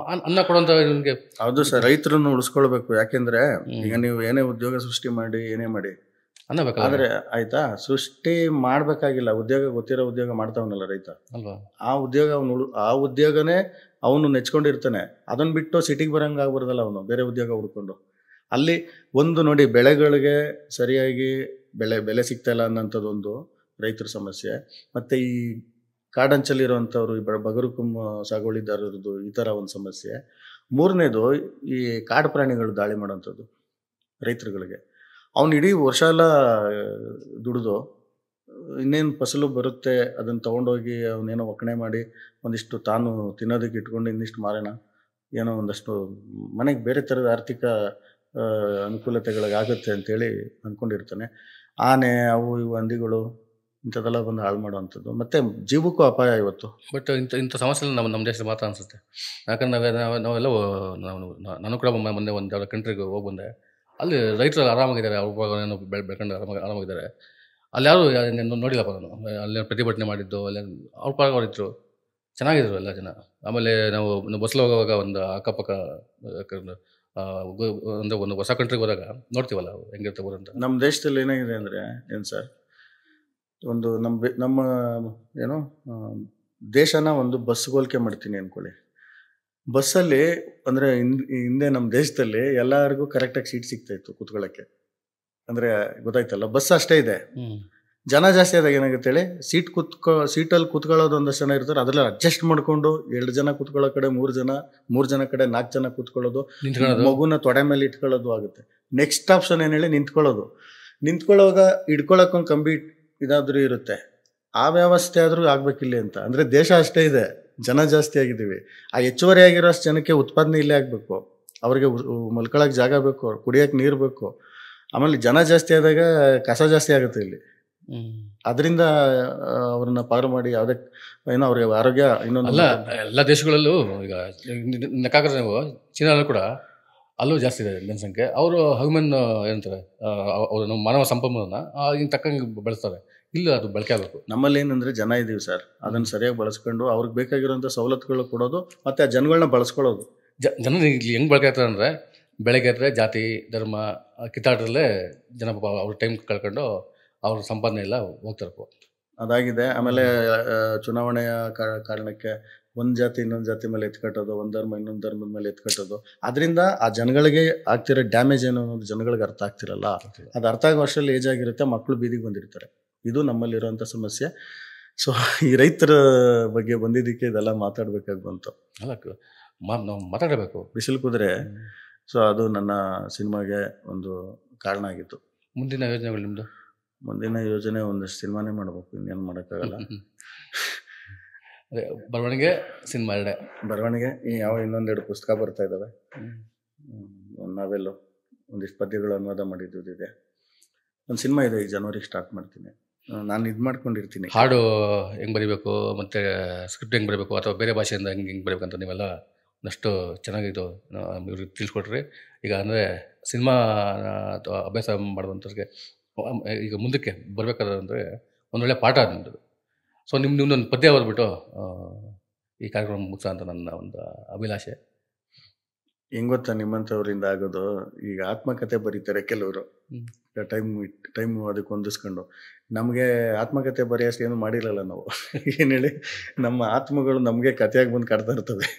ಅನ್ನ ಕೊಡುವಂಥ ನಿಮಗೆ. ಹೌದು ಸರ್, ರೈತರನ್ನು ಉಳಿಸ್ಕೊಳ್ಬೇಕು. ಯಾಕೆಂದ್ರೆ ಈಗ ನೀವು ಏನೇ ಉದ್ಯೋಗ ಸೃಷ್ಟಿ ಮಾಡಿ, ಏನೇ ಮಾಡಿ ಅನ್ನಬೇಕಾದ್ರೆ ಆಯ್ತಾ, ಸೃಷ್ಟಿ ಮಾಡ್ಬೇಕಾಗಿಲ್ಲ. ಉದ್ಯೋಗ ಗೊತ್ತಿರೋ ಉದ್ಯೋಗ ಮಾಡ್ತಾವನಲ್ಲ ರೈತ ಅಲ್ವಾ, ಆ ಉದ್ಯೋಗನೇ ಅವನು ನೆಚ್ಕೊಂಡಿರ್ತಾನೆ. ಅದನ್ನ ಬಿಟ್ಟು ಸಿಟಿಗೆ ಬರಂಗೆ ಆಗ್ಬಾರ್ದಲ್ಲ ಅವನು, ಬೇರೆ ಉದ್ಯೋಗ ಹುಡ್ಕೊಂಡು. ಅಲ್ಲಿ ಒಂದು ನೋಡಿ, ಬೆಳೆಗಳಿಗೆ ಸರಿಯಾಗಿ ಬೆಲೆ ಸಿಗ್ತಾ ಇಲ್ಲ ಅನ್ನೋಂಥದ್ದೊಂದು ರೈತರ ಸಮಸ್ಯೆ. ಮತ್ತು ಈ ಕಾಡಂಚಲ್ಲಿರುವಂಥವ್ರು, ಈ ಬಗರುಕುಂ ಸಾಗುವಳಿದಾರರದ್ದು ಈ ಥರ ಒಂದು ಸಮಸ್ಯೆ. 3ನೇದು ಈ ಕಾಡು ಪ್ರಾಣಿಗಳು ದಾಳಿ ಮಾಡೋಂಥದ್ದು ರೈತರುಗಳಿಗೆ. ಅವ್ನು ಇಡೀ ವರ್ಷ ಎಲ್ಲ ದುಡಿದು ಇನ್ನೇನು ಫಸಲು ಬರುತ್ತೆ ಅದನ್ನು ತೊಗೊಂಡೋಗಿ ಅವನೇನೋ ಒಕ್ಕಣೆ ಮಾಡಿ ಒಂದಿಷ್ಟು ತಾನು ತಿನ್ನೋದಕ್ಕೆ ಇಟ್ಕೊಂಡು ಇನ್ನಿಷ್ಟು ಮಾರೋಣ, ಏನೋ ಒಂದಷ್ಟು ಮನೆಗೆ ಬೇರೆ ಥರದ ಆರ್ಥಿಕ ಅನುಕೂಲತೆಗಳಿಗಾಗುತ್ತೆ ಅಂತೇಳಿ ಅಂದ್ಕೊಂಡಿರ್ತಾನೆ. ಆನೆ, ಅವು ಇವು ಹಂದಿಗಳು ಇಂಥದ್ದೆಲ್ಲ ಬಂದು ಹಾಳು ಮಾಡುವಂಥದ್ದು, ಮತ್ತು ಜೀವಕ್ಕೂ ಅಪಾಯ ಇವತ್ತು. ಬಟ್ ಇಂಥ ಸಮಸ್ಯೆ ನಮ್ಮ ದೇಶದಲ್ಲಿ ಮಾತ್ರ ಅನಿಸುತ್ತೆ. ಯಾಕಂದ್ರೆ ನಾವೆಲ್ಲ ನಾನು ಕೂಡ ಮೊನ್ನೆ ಒಂದು ಯಾವುದೋ ಕಂಟ್ರಿಗೆ ಹೋಗಿ ಬಂದೆ. ಅಲ್ಲಿ ರೈತರು ಆರಾಮಾಗಿದ್ದಾರೆ, ಅವ್ರ ಬೆಳ್ಕೊಂಡು ಆರಾಮಾಗಿದ್ದಾರೆ. ಅಲ್ಲಿ ಯಾರು ನೋಡಿಲ್ಲಪ್ಪ ನಾನು. ಅಲ್ಲಿ ಪ್ರತಿಭಟನೆ ಮಾಡಿದ್ದು, ಅಲ್ಲಿ ಅವ್ರ ಪಾರ್ಗ ಅವರಿದ್ರು, ಚೆನ್ನಾಗಿದ್ರು ಎಲ್ಲ ಜನ. ಆಮೇಲೆ ನಾವು ಬಸ್ಸಲ್ಲಿ ಹೋಗುವಾಗ ಒಂದು ಅಕ್ಕಪಕ್ಕ ಒಂದು ಹೊಸ ಕಂಟ್ರಿಗೆ ಹೋದಾಗ ನೋಡ್ತೀವಲ್ಲ ಹೆಂಗಿರುತ್ತೆ ಊರಂತ. ನಮ್ಮ ದೇಶದಲ್ಲಿ ಏನಾಗಿದೆ ಅಂದರೆ ಏನು ಸರ್, ಒಂದು ನಮ್ಮ ಏನೋ ದೇಶನ ಒಂದು ಬಸ್ ಹೋಲಿಕೆ ಮಾಡ್ತೀನಿ ಅಂದ್ಕೊಳ್ಳಿ. ಬಸ್ಸಲ್ಲಿ ಅಂದರೆ ಹಿಂದೆ ನಮ್ಮ ದೇಶದಲ್ಲಿ ಎಲ್ಲರಿಗೂ ಕರೆಕ್ಟಾಗಿ ಸೀಟ್ ಸಿಗ್ತಾಯಿತ್ತು ಕೂತ್ಕೊಳ್ಳೋಕ್ಕೆ. ಅಂದರೆ ಗೊತ್ತಾಯ್ತಲ್ಲ, ಬಸ್ ಅಷ್ಟೇ ಇದೆ, ಜನ ಜಾಸ್ತಿ ಆದಾಗ ಏನಾಗುತ್ತೆ ಹೇಳಿ, ಸೀಟಲ್ಲಿ ಕೂತ್ಕೊಳ್ಳೋದು ಒಂದಷ್ಟು ಜನ ಇರ್ತಾರೆ, ಅದರಲ್ಲಿ ಅಡ್ಜಸ್ಟ್ ಮಾಡಿಕೊಂಡು 2 ಜನ ಕೂತ್ಕೊಳ್ಳೋ ಕಡೆ 3 ಜನ ಕಡೆ 4 ಜನ ಕೂತ್ಕೊಳ್ಳೋದು, ಮಗುನ ತೊಡೆ ಮೇಲೆ ಇಟ್ಕೊಳ್ಳೋದು ಆಗುತ್ತೆ. ನೆಕ್ಸ್ಟ್ ಆಪ್ಷನ್ ಏನು ಹೇಳಿ, ನಿಂತ್ಕೊಳ್ಳೋವಾಗ ಹಿಡ್ಕೊಳ್ಳೋಕೊಂದು ಕಂಬಿ ಇದಾದ್ರೂ ಇರುತ್ತೆ. ಆ ವ್ಯವಸ್ಥೆ ಆದರೂ ಆಗ್ಬೇಕಿಲ್ಲ ಅಂತ. ಅಂದರೆ ದೇಶ ಅಷ್ಟೇ ಇದೆ, ಜನ ಜಾಸ್ತಿ ಆಗಿದ್ದೀವಿ. ಆ ಹೆಚ್ಚುವರಿ ಆಗಿರೋಷ್ಟು ಜನಕ್ಕೆ ಉತ್ಪಾದನೆ ಇಲ್ಲೇ ಆಗಬೇಕು, ಅವ್ರಿಗೆ ಮಲ್ಕೊಳಕ್ಕೆ ಜಾಗ ಬೇಕು, ಕುಡಿಯೋಕ್ಕೆ ನೀರು ಬೇಕು. ಆಮೇಲೆ ಜನ ಜಾಸ್ತಿ ಆದಾಗ ಕಸ ಜಾಸ್ತಿ ಆಗುತ್ತೆ ಇಲ್ಲಿ. ಅದರಿಂದ ಅವ್ರನ್ನ ಪಾರು ಮಾಡಿ ಯಾವುದೇ ಏನೋ ಅವ್ರಿಗೆ ಆರೋಗ್ಯ ಇನ್ನೊಂದು ಅಲ್ಲ, ಎಲ್ಲ ದೇಶಗಳಲ್ಲೂ ಈಗ ಲೆಕ್ಕಾಕರೆ ನೀವು ಚೀನಾದಲ್ಲೂ ಕೂಡ ಅಲ್ಲೂ ಜಾಸ್ತಿ ಇದೆ ಜನಸಂಖ್ಯೆ. ಅವರು ಹ್ಯೂಮನ್ ಏನಂತಾರೆ, ಅವರು ಮಾನವ ಸಂಪನ್ಮೂಲನ ಹಿಂಗೆ ತಕ್ಕಂಗೆ ಬೆಳೆಸ್ತಾರೆ. ಇಲ್ಲ, ಅದು ಬಳಕೆ ಆಗಬೇಕು. ನಮ್ಮಲ್ಲಿ ಏನಂದರೆ ಜನ ಇದ್ದೀವಿ ಸರ್, ಅದನ್ನು ಸರಿಯಾಗಿ ಬಳಸ್ಕೊಂಡು ಅವ್ರಿಗೆ ಬೇಕಾಗಿರೋಂಥ ಸವಲತ್ತುಗಳು ಕೊಡೋದು, ಮತ್ತು ಆ ಜನಗಳನ್ನ ಬಳಸ್ಕೊಳ್ಳೋದು. ಜನ ಇಲ್ಲಿ ಹೆಂಗೆ ಬಳಕೆ ಆಗ್ತಾರೆ ಅಂದರೆ, ಬೆಳಗ್ಗೆ ಆದರೆ ಜಾತಿ ಧರ್ಮ ಕಿತ್ತಾಟದಲ್ಲೇ ಜನ ಅವ್ರ ಟೈಮ್ ಕಳ್ಕೊಂಡು ಅವ್ರ ಸಂಪಾದನೆ ಎಲ್ಲ ಹೋಗ್ತಾರೆ. ಅದಾಗಿದೆ. ಆಮೇಲೆ ಚುನಾವಣೆಯ ಕಾರಣಕ್ಕೆ ಒಂದು ಜಾತಿ ಇನ್ನೊಂದು ಜಾತಿ ಮೇಲೆ ಎತ್ಕಟ್ಟೋದು, ಒಂದು ಧರ್ಮ ಇನ್ನೊಂದು ಧರ್ಮದ ಮೇಲೆ ಎತ್ಕಟ್ಟೋದು. ಅದರಿಂದ ಆ ಜನಗಳಿಗೆ ಆಗ್ತಿರೋ ಡ್ಯಾಮೇಜ್ ಏನು ಅನ್ನೋದು ಜನಗಳಿಗೆ ಅರ್ಥ ಆಗ್ತಿರಲ್ಲ. ಅದು ಅರ್ಥ ಆಗೋ ವರ್ಷದಲ್ಲಿ ಏಜ್ ಆಗಿರುತ್ತೆ, ಮಕ್ಕಳು ಬೀದಿಗೆ ಬಂದಿರ್ತಾರೆ. ಇದು ನಮ್ಮಲ್ಲಿರುವಂಥ ಸಮಸ್ಯೆ. ಸೊ ಈ ರೈತರ ಬಗ್ಗೆ ಬಂದಿದ್ದಕ್ಕೆ ಇದೆಲ್ಲ ಮಾತಾಡಬೇಕಾಗಿ ಬಂತು. ಅಲ್ಲ, ನಾವು ಮಾತಾಡಬೇಕು. ಬಿಸಿಲು ಕುದುರೆ, ಸೊ ಅದು ನನ್ನ ಸಿನಿಮಾಗೆ ಒಂದು ಕಾರಣ ಆಗಿತ್ತು. ಮುಂದಿನ ಯೋಜನೆಗಳು ನಿಮ್ಮದು? ಮುಂದಿನ ಯೋಜನೆ ಒಂದಷ್ಟು ಸಿನಿಮಾನೇ ಮಾಡಬೇಕು, ಇನ್ನೇನು ಮಾಡೋಕ್ಕಾಗಲ್ಲ. ಬರವಣಿಗೆ ಸಿನಿಮಾ ಎರಡೇ. ಬರವಣಿಗೆ ಯಾವ ಇನ್ನೊಂದೆರಡು ಪುಸ್ತಕ ಬರ್ತಾ ಇದ್ದಾವೆ, ಒಂದು ನಾವೆಲ್ಲೋ ಒಂದಿಷ್ಟು ಪದ್ಯಗಳು ಅನುವಾದ ಮಾಡಿದ್ದಿದೆ. ಒಂದು ಸಿನಿಮಾ ಇದೆ, ಈ ಜನವರಿಗೆ ಸ್ಟಾರ್ಟ್ ಮಾಡ್ತೀನಿ. ನಾನು ಇದು ಮಾಡ್ಕೊಂಡಿರ್ತೀನಿ. ಹಾಡು ಹೆಂಗೆ ಬರೀಬೇಕು ಮತ್ತು ಸ್ಕ್ರಿಪ್ಟ್ ಹೆಂಗೆ ಬರೀಬೇಕು, ಅಥವಾ ಬೇರೆ ಭಾಷೆಯಿಂದ ಹೆಂಗೆ ಬರೀಬೇಕಂತ ನೀವೆಲ್ಲ ಒಂದಷ್ಟು ಚೆನ್ನಾಗಿದ್ದು ಇವ್ರಿಗೆ ತಿಳಿಸ್ಕೊಟ್ರಿ. ಈಗ ಅಂದರೆ ಸಿನಿಮಾ ಅಭ್ಯಾಸ ಮಾಡುವಂಥವ್ರಿಗೆ ಈಗ ಮುಂದಕ್ಕೆ ಬರಬೇಕಾದ್ರೆ ಅಂದರೆ ಒಂದೊಳ್ಳೆ ಪಾಠ ನಿಮ್ಮದು. ಸೊ ನಿಮ್ಮದೊಂದು ಪದ್ಯ ಬರ್ಬಿಟ್ಟು ಈ ಕಾರ್ಯಕ್ರಮ ಮುಗಿಸೋ ಅಂತ ನನ್ನ ಒಂದು ಅಭಿಲಾಷೆ. ಹೆಂಗೆ ಗೊತ್ತಾ ನಿಮ್ಮಂಥವ್ರಿಂದ ಆಗೋದು, ಈಗ ಆತ್ಮಕಥೆ ಬರೀತಾರೆ ಕೆಲವರು, ಟೈಮ್ ಅದಕ್ಕೆ ಹೊಂದಿಸ್ಕೊಂಡು. ನಮಗೆ ಆತ್ಮಕಥೆ ಬರೆಯೋಷ್ಟು ಏನು ಮಾಡಿರಲ್ಲ ನಾವು. ಏನು ಹೇಳಿ, ನಮ್ಮ ಆತ್ಮಗಳು ನಮಗೆ ಕಥೆಯಾಗಿ ಬಂದು ಕಾಡ್ತಾ ಇರ್ತವೆ.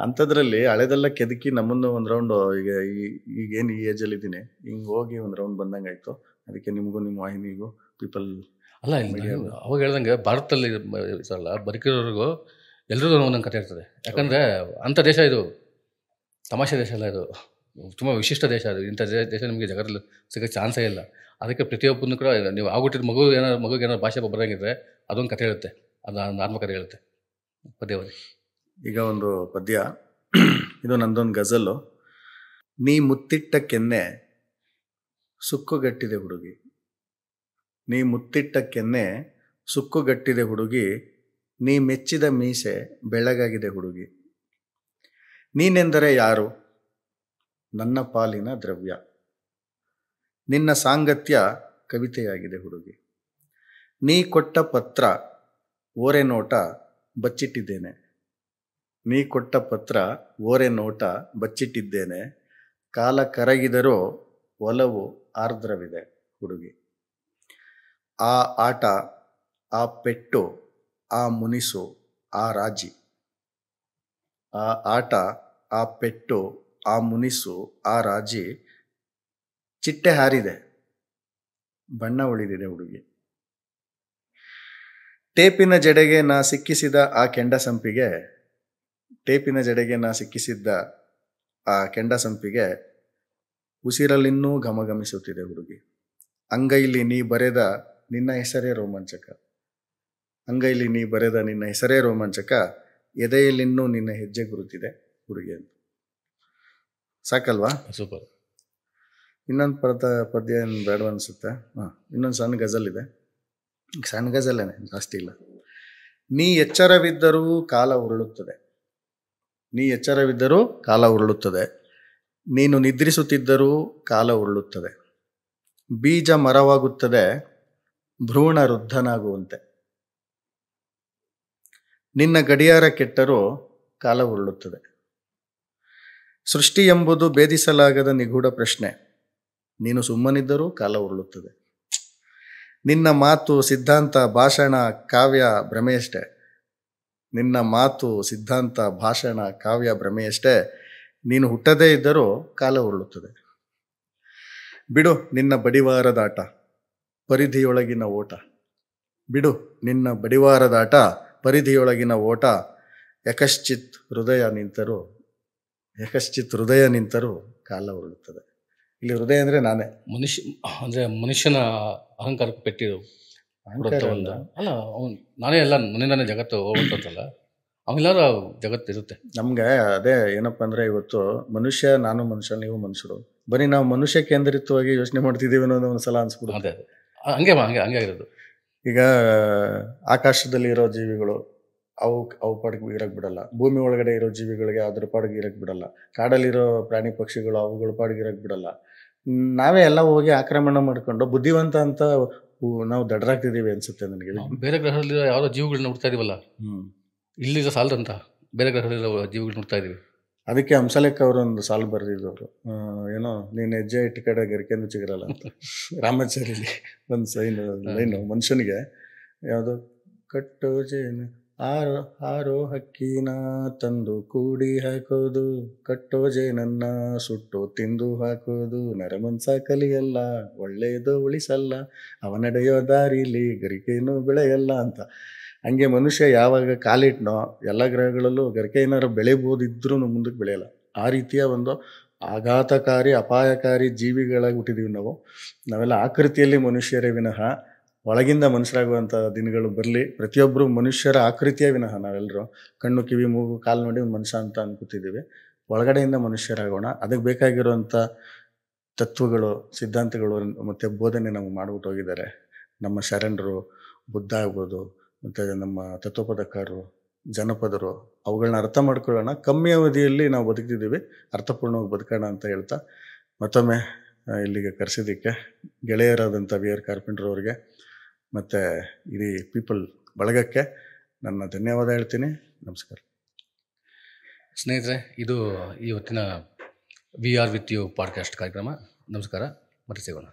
ಅಂಥದ್ರಲ್ಲಿ ಹಳೆದೆಲ್ಲ ಕೆದಕಿ ನಮ್ಮನ್ನು ಒಂದು ರೌಂಡು ಈಗೇನು ಈ ಏಜಲ್ಲಿದ್ದೀನಿ ಹಿಂಗೆ ಹೋಗಿ ಒಂದು ರೌಂಡ್ ಬಂದಂಗೆ ಆಯಿತು. ಅದಕ್ಕೆ ನಿಮಗೂ ನಿಮ್ಮ ವಾಹಿನಿಗೂ ಪೀಪಲ್ ಅಲ್ಲ, ಅವಾಗ ಹೇಳ್ದಂಗೆ ಭಾರತದಲ್ಲಿ ಇರಲ್ಲ ಬದುಕಿರೋರಿಗೂ ಎಲ್ರಿಗೂ ಒಂದೊಂದು ಕಥೆ ಇರ್ತದೆ. ಯಾಕಂದರೆ ಅಂಥ ದೇಶ ಇದು, ತಮಾಷೆ ದೇಶ ಅಲ್ಲ ಇದು, ತುಂಬ ವಿಶಿಷ್ಟ ದೇಶ ಅದು. ಇಂಥ ದೇಶ ನಿಮಗೆ ಜಗತ್ತಲ್ಲಿ ಸಿಗೋ ಚಾನ್ಸೇ ಇಲ್ಲ. ಅದಕ್ಕೆ ಪ್ರತಿಯೊಬ್ಬನು ಕೂಡ ನೀವು ಆಗ್ಬಿಟ್ಟಿದ್ದು ಮಗುಗೆ ಏನಾದ್ರು ಭಾಷೆ ಬರೋಂಗಿದ್ರೆ ಅದೊಂದು ಕಥೆ ಹೇಳುತ್ತೆ, ಅದು ಆತ್ಮಕಥೆ ಹೇಳುತ್ತೆ ಪದ್ಯವಾಗಿ. ಈಗ ಒಂದು ಪದ್ಯ, ಇದು ನಂದೊಂದು ಗಜಲ್ಲು. ನೀ ಮುತ್ತಿಟ್ಟ ಕೆನ್ನೆ ಸುಕ್ಕುಗಟ್ಟಿದೆ ಹುಡುಗಿ, ನೀ ಮುತ್ತಿಟ್ಟ ಕೆನ್ನೆ ಸುಕ್ಕುಗಟ್ಟಿದೆ ಹುಡುಗಿ, ನೀ ಮೆಚ್ಚಿದ ಮೀಸೆ ಬೆಳಗಾಗಿದೆ ಹುಡುಗಿ, ನೀನೆಂದರೆ ಯಾರು ನನ್ನ ಪಾಲಿನ ದ್ರವ್ಯ, ನಿನ್ನ ಸಾಂಗತ್ಯ ಕವಿತೆಯಾಗಿದೆ ಹುಡುಗಿ, ನೀ ಕೊಟ್ಟ ಪತ್ರ ಓರೆ ನೋಟ ಬಚ್ಚಿಟ್ಟಿದ್ದೇನೆ, ನೀ ಕೊಟ್ಟ ಪತ್ರ ಓರೆ ನೋಟ ಬಚ್ಚಿಟ್ಟಿದ್ದೇನೆ, ಕಾಲ ಕರಗಿದರೂ ಒಲವು ಆರ್ದ್ರವಿದೆ ಹುಡುಗಿ, ಆ ಆಟ ಆ ಪೆಟ್ಟು ಆ ಮುನಿಸು ಆ ರಾಜಿ, ಆ ಆಟ ಆ ಪೆಟ್ಟು ಆ ಮುನಿಸು ಆ ರಾಜಿ, ಚಿಟ್ಟೆ ಹಾರಿದೆ ಬಣ್ಣ ಉಳಿದಿದೆ ಹುಡುಗಿ, ಟೇಪಿನ ಜಡೆಗೆ ನಾ ಸಿಕ್ಕಿಸಿದ ಆ ಕೆಂಡ ಸಂಪಿಗೆ, ಟೇಪಿನ ಜಡೆಗೆ ನಾ ಸಿಕ್ಕಿಸಿದ್ದ ಆ ಕೆಂಡ ಸಂಪಿಗೆ, ಉಸಿರಲ್ಲಿನ್ನೂ ಘಮಘಮಿಸುತ್ತಿದೆ ಹುಡುಗಿ, ಅಂಗೈಲಿ ನೀ ಬರೆದ ನಿನ್ನ ಹೆಸರೇ ರೋಮಾಂಚಕ, ಅಂಗೈಲಿ ನೀ ಬರೆದ ನಿನ್ನ ಹೆಸರೇ ರೋಮಾಂಚಕ, ಎದೆಯಲ್ಲಿನ್ನೂ ನಿನ್ನ ಹೆಜ್ಜೆ ಗುರುತಿದೆ ಹುಡುಗಿ ಅಂತ. ಸಾಕಲ್ವಾ? ಸೂಪರ್. ಇನ್ನೊಂದು ಪದ್ಯ ಏನು ಬೇಡ ಅನಿಸುತ್ತೆ. ಇನ್ನೊಂದು ಸಣ್ಣ ಗಜಲ್ ಇದೆ, ಸಣ್ಣ ಗಜಲ್ಲೇನೆ, ಜಾಸ್ತಿ ಇಲ್ಲ. ನೀ ಎಚ್ಚರವಿದ್ದರೂ ಕಾಲ ಉರುಳುತ್ತದೆ, ನೀ ಎಚ್ಚರವಿದ್ದರೂ ಕಾಲ ಉರುಳುತ್ತದೆ, ನೀನು ನಿದ್ರಿಸುತ್ತಿದ್ದರೂ ಕಾಲ ಉರುಳುತ್ತದೆ, ಬೀಜ ಮರವಾಗುತ್ತದೆ ಭ್ರೂಣ ವೃದ್ಧನಾಗುವಂತೆ, ನಿನ್ನ ಗಡಿಯಾರ ಕೆಟ್ಟರೂ ಕಾಲ ಉರುಳುತ್ತದೆ, ಸೃಷ್ಟಿ ಎಂಬುದು ಭೇದಿಸಲಾಗದ ನಿಗೂಢ ಪ್ರಶ್ನೆ, ನೀನು ಸುಮ್ಮನಿದ್ದರೂ ಕಾಲ ಉರುಳುತ್ತದೆ, ನಿನ್ನ ಮಾತು ಸಿದ್ಧಾಂತ ಭಾಷಣ ಕಾವ್ಯ ಭ್ರಮೆಯಷ್ಟೇ, ನಿನ್ನ ಮಾತು ಸಿದ್ಧಾಂತ ಭಾಷಣ ಕಾವ್ಯ ಭ್ರಮೆಯಷ್ಟೇ, ನೀನು ಹುಟ್ಟದೇ ಇದ್ದರೂ ಕಾಲ ಉರುಳುತ್ತದೆ, ಬಿಡು ನಿನ್ನ ಬಡಿವಾರದಾಟ ಪರಿಧಿಯೊಳಗಿನ ಓಟ, ಬಿಡು ನಿನ್ನ ಬಡಿವಾರದಾಟ ಪರಿಧಿಯೊಳಗಿನ ಓಟ, ಯಕಶ್ಚಿತ್ ಹೃದಯ ನಿಂತರೂ ಯಕಶ್ಚಿತ್ ಹೃದಯ ನಿಂತರೂ ಕಾಲ ಉರುಳುತ್ತದೆ. ಇಲ್ಲಿ ಹೃದಯ ಅಂದರೆ ನಾನೇ, ಅಂದರೆ ಮನುಷ್ಯನ ಅಹಂಕಾರಕ್ಕೆ ಪೆಟ್ಟಿರು ಅಹಂಕಾರ ಒಂದು ಅಲ್ಲ ಅವ್ನು ನಾನೇ ಎಲ್ಲ ನನ್ನಿಂದಾನೇ ಜಗತ್ತು ಹೋಗ್ತಂತಲ್ಲ ಅವನೆಲ್ಲರೂ ಜಗತ್ತು ಇರುತ್ತೆ. ನಮ್ಗೆ ಅದೇ ಏನಪ್ಪ ಅಂದರೆ ಇವತ್ತು ಮನುಷ್ಯ, ನಾನು ಮನುಷ್ಯ, ನೀವು ಮನುಷ್ಯರು, ಬರೀ ನಾವು ಮನುಷ್ಯ ಕೇಂದ್ರಿತವಾಗಿ ಯೋಚನೆ ಮಾಡ್ತಿದ್ದೀವಿ ಅನ್ನೋದು ಒಂದ್ಸಲ ಅನ್ಸ್ಬಿಡುತ್ತೆ. ಅದೇ ಹಂಗೆ ಹಂಗೆ ಹಂಗೆ ಆಗಿರೋದು. ಈಗ ಆಕಾಶದಲ್ಲಿ ಇರೋ ಜೀವಿಗಳು ಅವು ಪಾಡಿಗೆ ಇರಕ್ಕೆ ಬಿಡಲ್ಲ, ಭೂಮಿ ಒಳಗಡೆ ಇರೋ ಜೀವಿಗಳಿಗೆ ಅದ್ರ ಪಾಡಿಗೆ ಇರಕ್ಕೆ ಬಿಡಲ್ಲ, ಕಾಡಲ್ಲಿರೋ ಪ್ರಾಣಿ ಪಕ್ಷಿಗಳು ಅವುಗಳ ಪಾಡಿಗೆ ಇರಕ್ಕೆ ಬಿಡಲ್ಲ. ನಾವೇ ಎಲ್ಲ ಹೋಗಿ ಆಕ್ರಮಣ ಮಾಡ್ಕೊಂಡು ಬುದ್ಧಿವಂತ ಅಂತ ನಾವು ದಡ್ರಾಗ್ತಿದ್ದೀವಿ ಅನ್ಸುತ್ತೆ ನನಗೆ. ಬೇರೆ ಗ್ರಹದಲ್ಲಿರೋ ಯಾವುದೋ ಜೀವಿಗಳನ್ನ ಹುಡ್ತಾ ಇದೀವಲ್ಲ, ಇಲ್ಲಿರೋ ಸಾಲದಂತ ಬೇರೆ ಗ್ರಹದಲ್ಲಿರೋ ಜೀವಿಗಳು ನೋಡ್ತಾ ಇದೀವಿ. ಅದಕ್ಕೆ ಹಂಸಲೇಖ ಅವರು ಒಂದು ಸಾಲು ಬರೆದಿದ್ದವರು, ಏನೋ ನೀನು ಹೆಜ್ಜೆ ಇಟ್ಟು ಕಡೆ ಗರಿಕೆಂದು ಚಿಗರಲ್ಲ ಅಂತ. ರಾಮಾಚಾರ್ಯಲ್ಲಿ ಒಂದು ಲೈನು ಮನುಷ್ಯನಿಗೆ ಯಾವುದು, ಕಟ್ಟೋ ಜೇನು ಆರೋ ಹಕ್ಕಿನ ತಂದು ಕೂಡಿ ಹಾಕೋದು, ಕಟ್ಟೋ ಜೇನನ್ನ ಸುಟ್ಟು ತಿಂದು ಹಾಕೋದು, ನರಮನ್ಸ ಕಲಿಯಲ್ಲ ಒಳ್ಳೆಯದು ಉಳಿಸಲ್ಲ, ಅವನಡೆಯೋ ದಾರಿಲಿ ಗರಿಕೆನೂ ಬೆಳೆಯಲ್ಲ ಅಂತ. ಹಂಗೆ ಮನುಷ್ಯ ಯಾವಾಗ ಕಾಲಿಟ್ನೋ ಎಲ್ಲ ಗ್ರಹಗಳಲ್ಲೂ ಗರಿಕೆ ಏನಾರು ಬೆಳಿಬೋದಿದ್ರೂ ಮುಂದಕ್ಕೆ ಬೆಳೆಯಲ್ಲ. ಆ ರೀತಿಯ ಒಂದು ಆಘಾತಕಾರಿ ಅಪಾಯಕಾರಿ ಜೀವಿಗಳಾಗಿ ಹುಟ್ಟಿದೀವಿ ನಾವು. ನಾವೆಲ್ಲ ಆಕೃತಿಯಲ್ಲಿ ಮನುಷ್ಯರೇ ವಿನಃ ಒಳಗಿಂದ ಮನುಷ್ಯರಾಗುವಂಥ ದಿನಗಳು ಬರಲಿ. ಪ್ರತಿಯೊಬ್ಬರು ಮನುಷ್ಯರ ಆಕೃತಿಯೇ ವಿನಃ ನಾವೆಲ್ಲರೂ ಕಣ್ಣು ಕಿವಿ ಮೂಗು ಕಾಲು ನೋಡಿ ಮನುಷ್ಯ ಅಂತ ಅನ್ಕೋತಿದ್ದೀವಿ. ಒಳಗಡೆಯಿಂದ ಮನುಷ್ಯರಾಗೋಣ. ಅದಕ್ಕೆ ಬೇಕಾಗಿರುವಂಥ ತತ್ವಗಳು, ಸಿದ್ಧಾಂತಗಳು ಮತ್ತು ಬೋಧನೆ ನಮಗೆ ಮಾಡ್ಬಿಟ್ಟು ಹೋಗಿದ್ದಾರೆ ನಮ್ಮ ಶರಣರು. ಬುದ್ಧ ಆಗ್ಬೋದು, ಮತ್ತು ನಮ್ಮ ತತ್ವಪದಕಾರರು, ಜನಪದರು. ಅವುಗಳನ್ನ ಅರ್ಥ ಮಾಡ್ಕೊಳ್ಳೋಣ. ಕಮ್ಮಿ ಅವಧಿಯಲ್ಲಿ ನಾವು ಬದುಕ್ತಿದ್ದೀವಿ, ಅರ್ಥಪೂರ್ಣವಾಗಿ ಬದುಕೋಣ ಅಂತ ಹೇಳ್ತಾ ಮತ್ತೊಮ್ಮೆ ಇಲ್ಲಿಗೆ ಕರೆಸಿದ್ದಕ್ಕೆ ಗೆಳೆಯರಾದಂಥ VR ಕಾರ್ಪೆಂಟರ್ ಅವರಿಗೆ ಮತ್ತು ಇಡೀ ಪೀಪಲ್ ಬಳಗಕ್ಕೆ ನನ್ನ ಧನ್ಯವಾದ ಹೇಳ್ತೀನಿ. ನಮಸ್ಕಾರ ಸ್ನೇಹಿತರೆ. ಇದು ಇವತ್ತಿನ VR ವಿತ್ ಯು ಪಾಡ್ಕಾಸ್ಟ್ ಕಾರ್ಯಕ್ರಮ. ನಮಸ್ಕಾರ, ಮತ್ತೆ ಸಿಗೋಣ.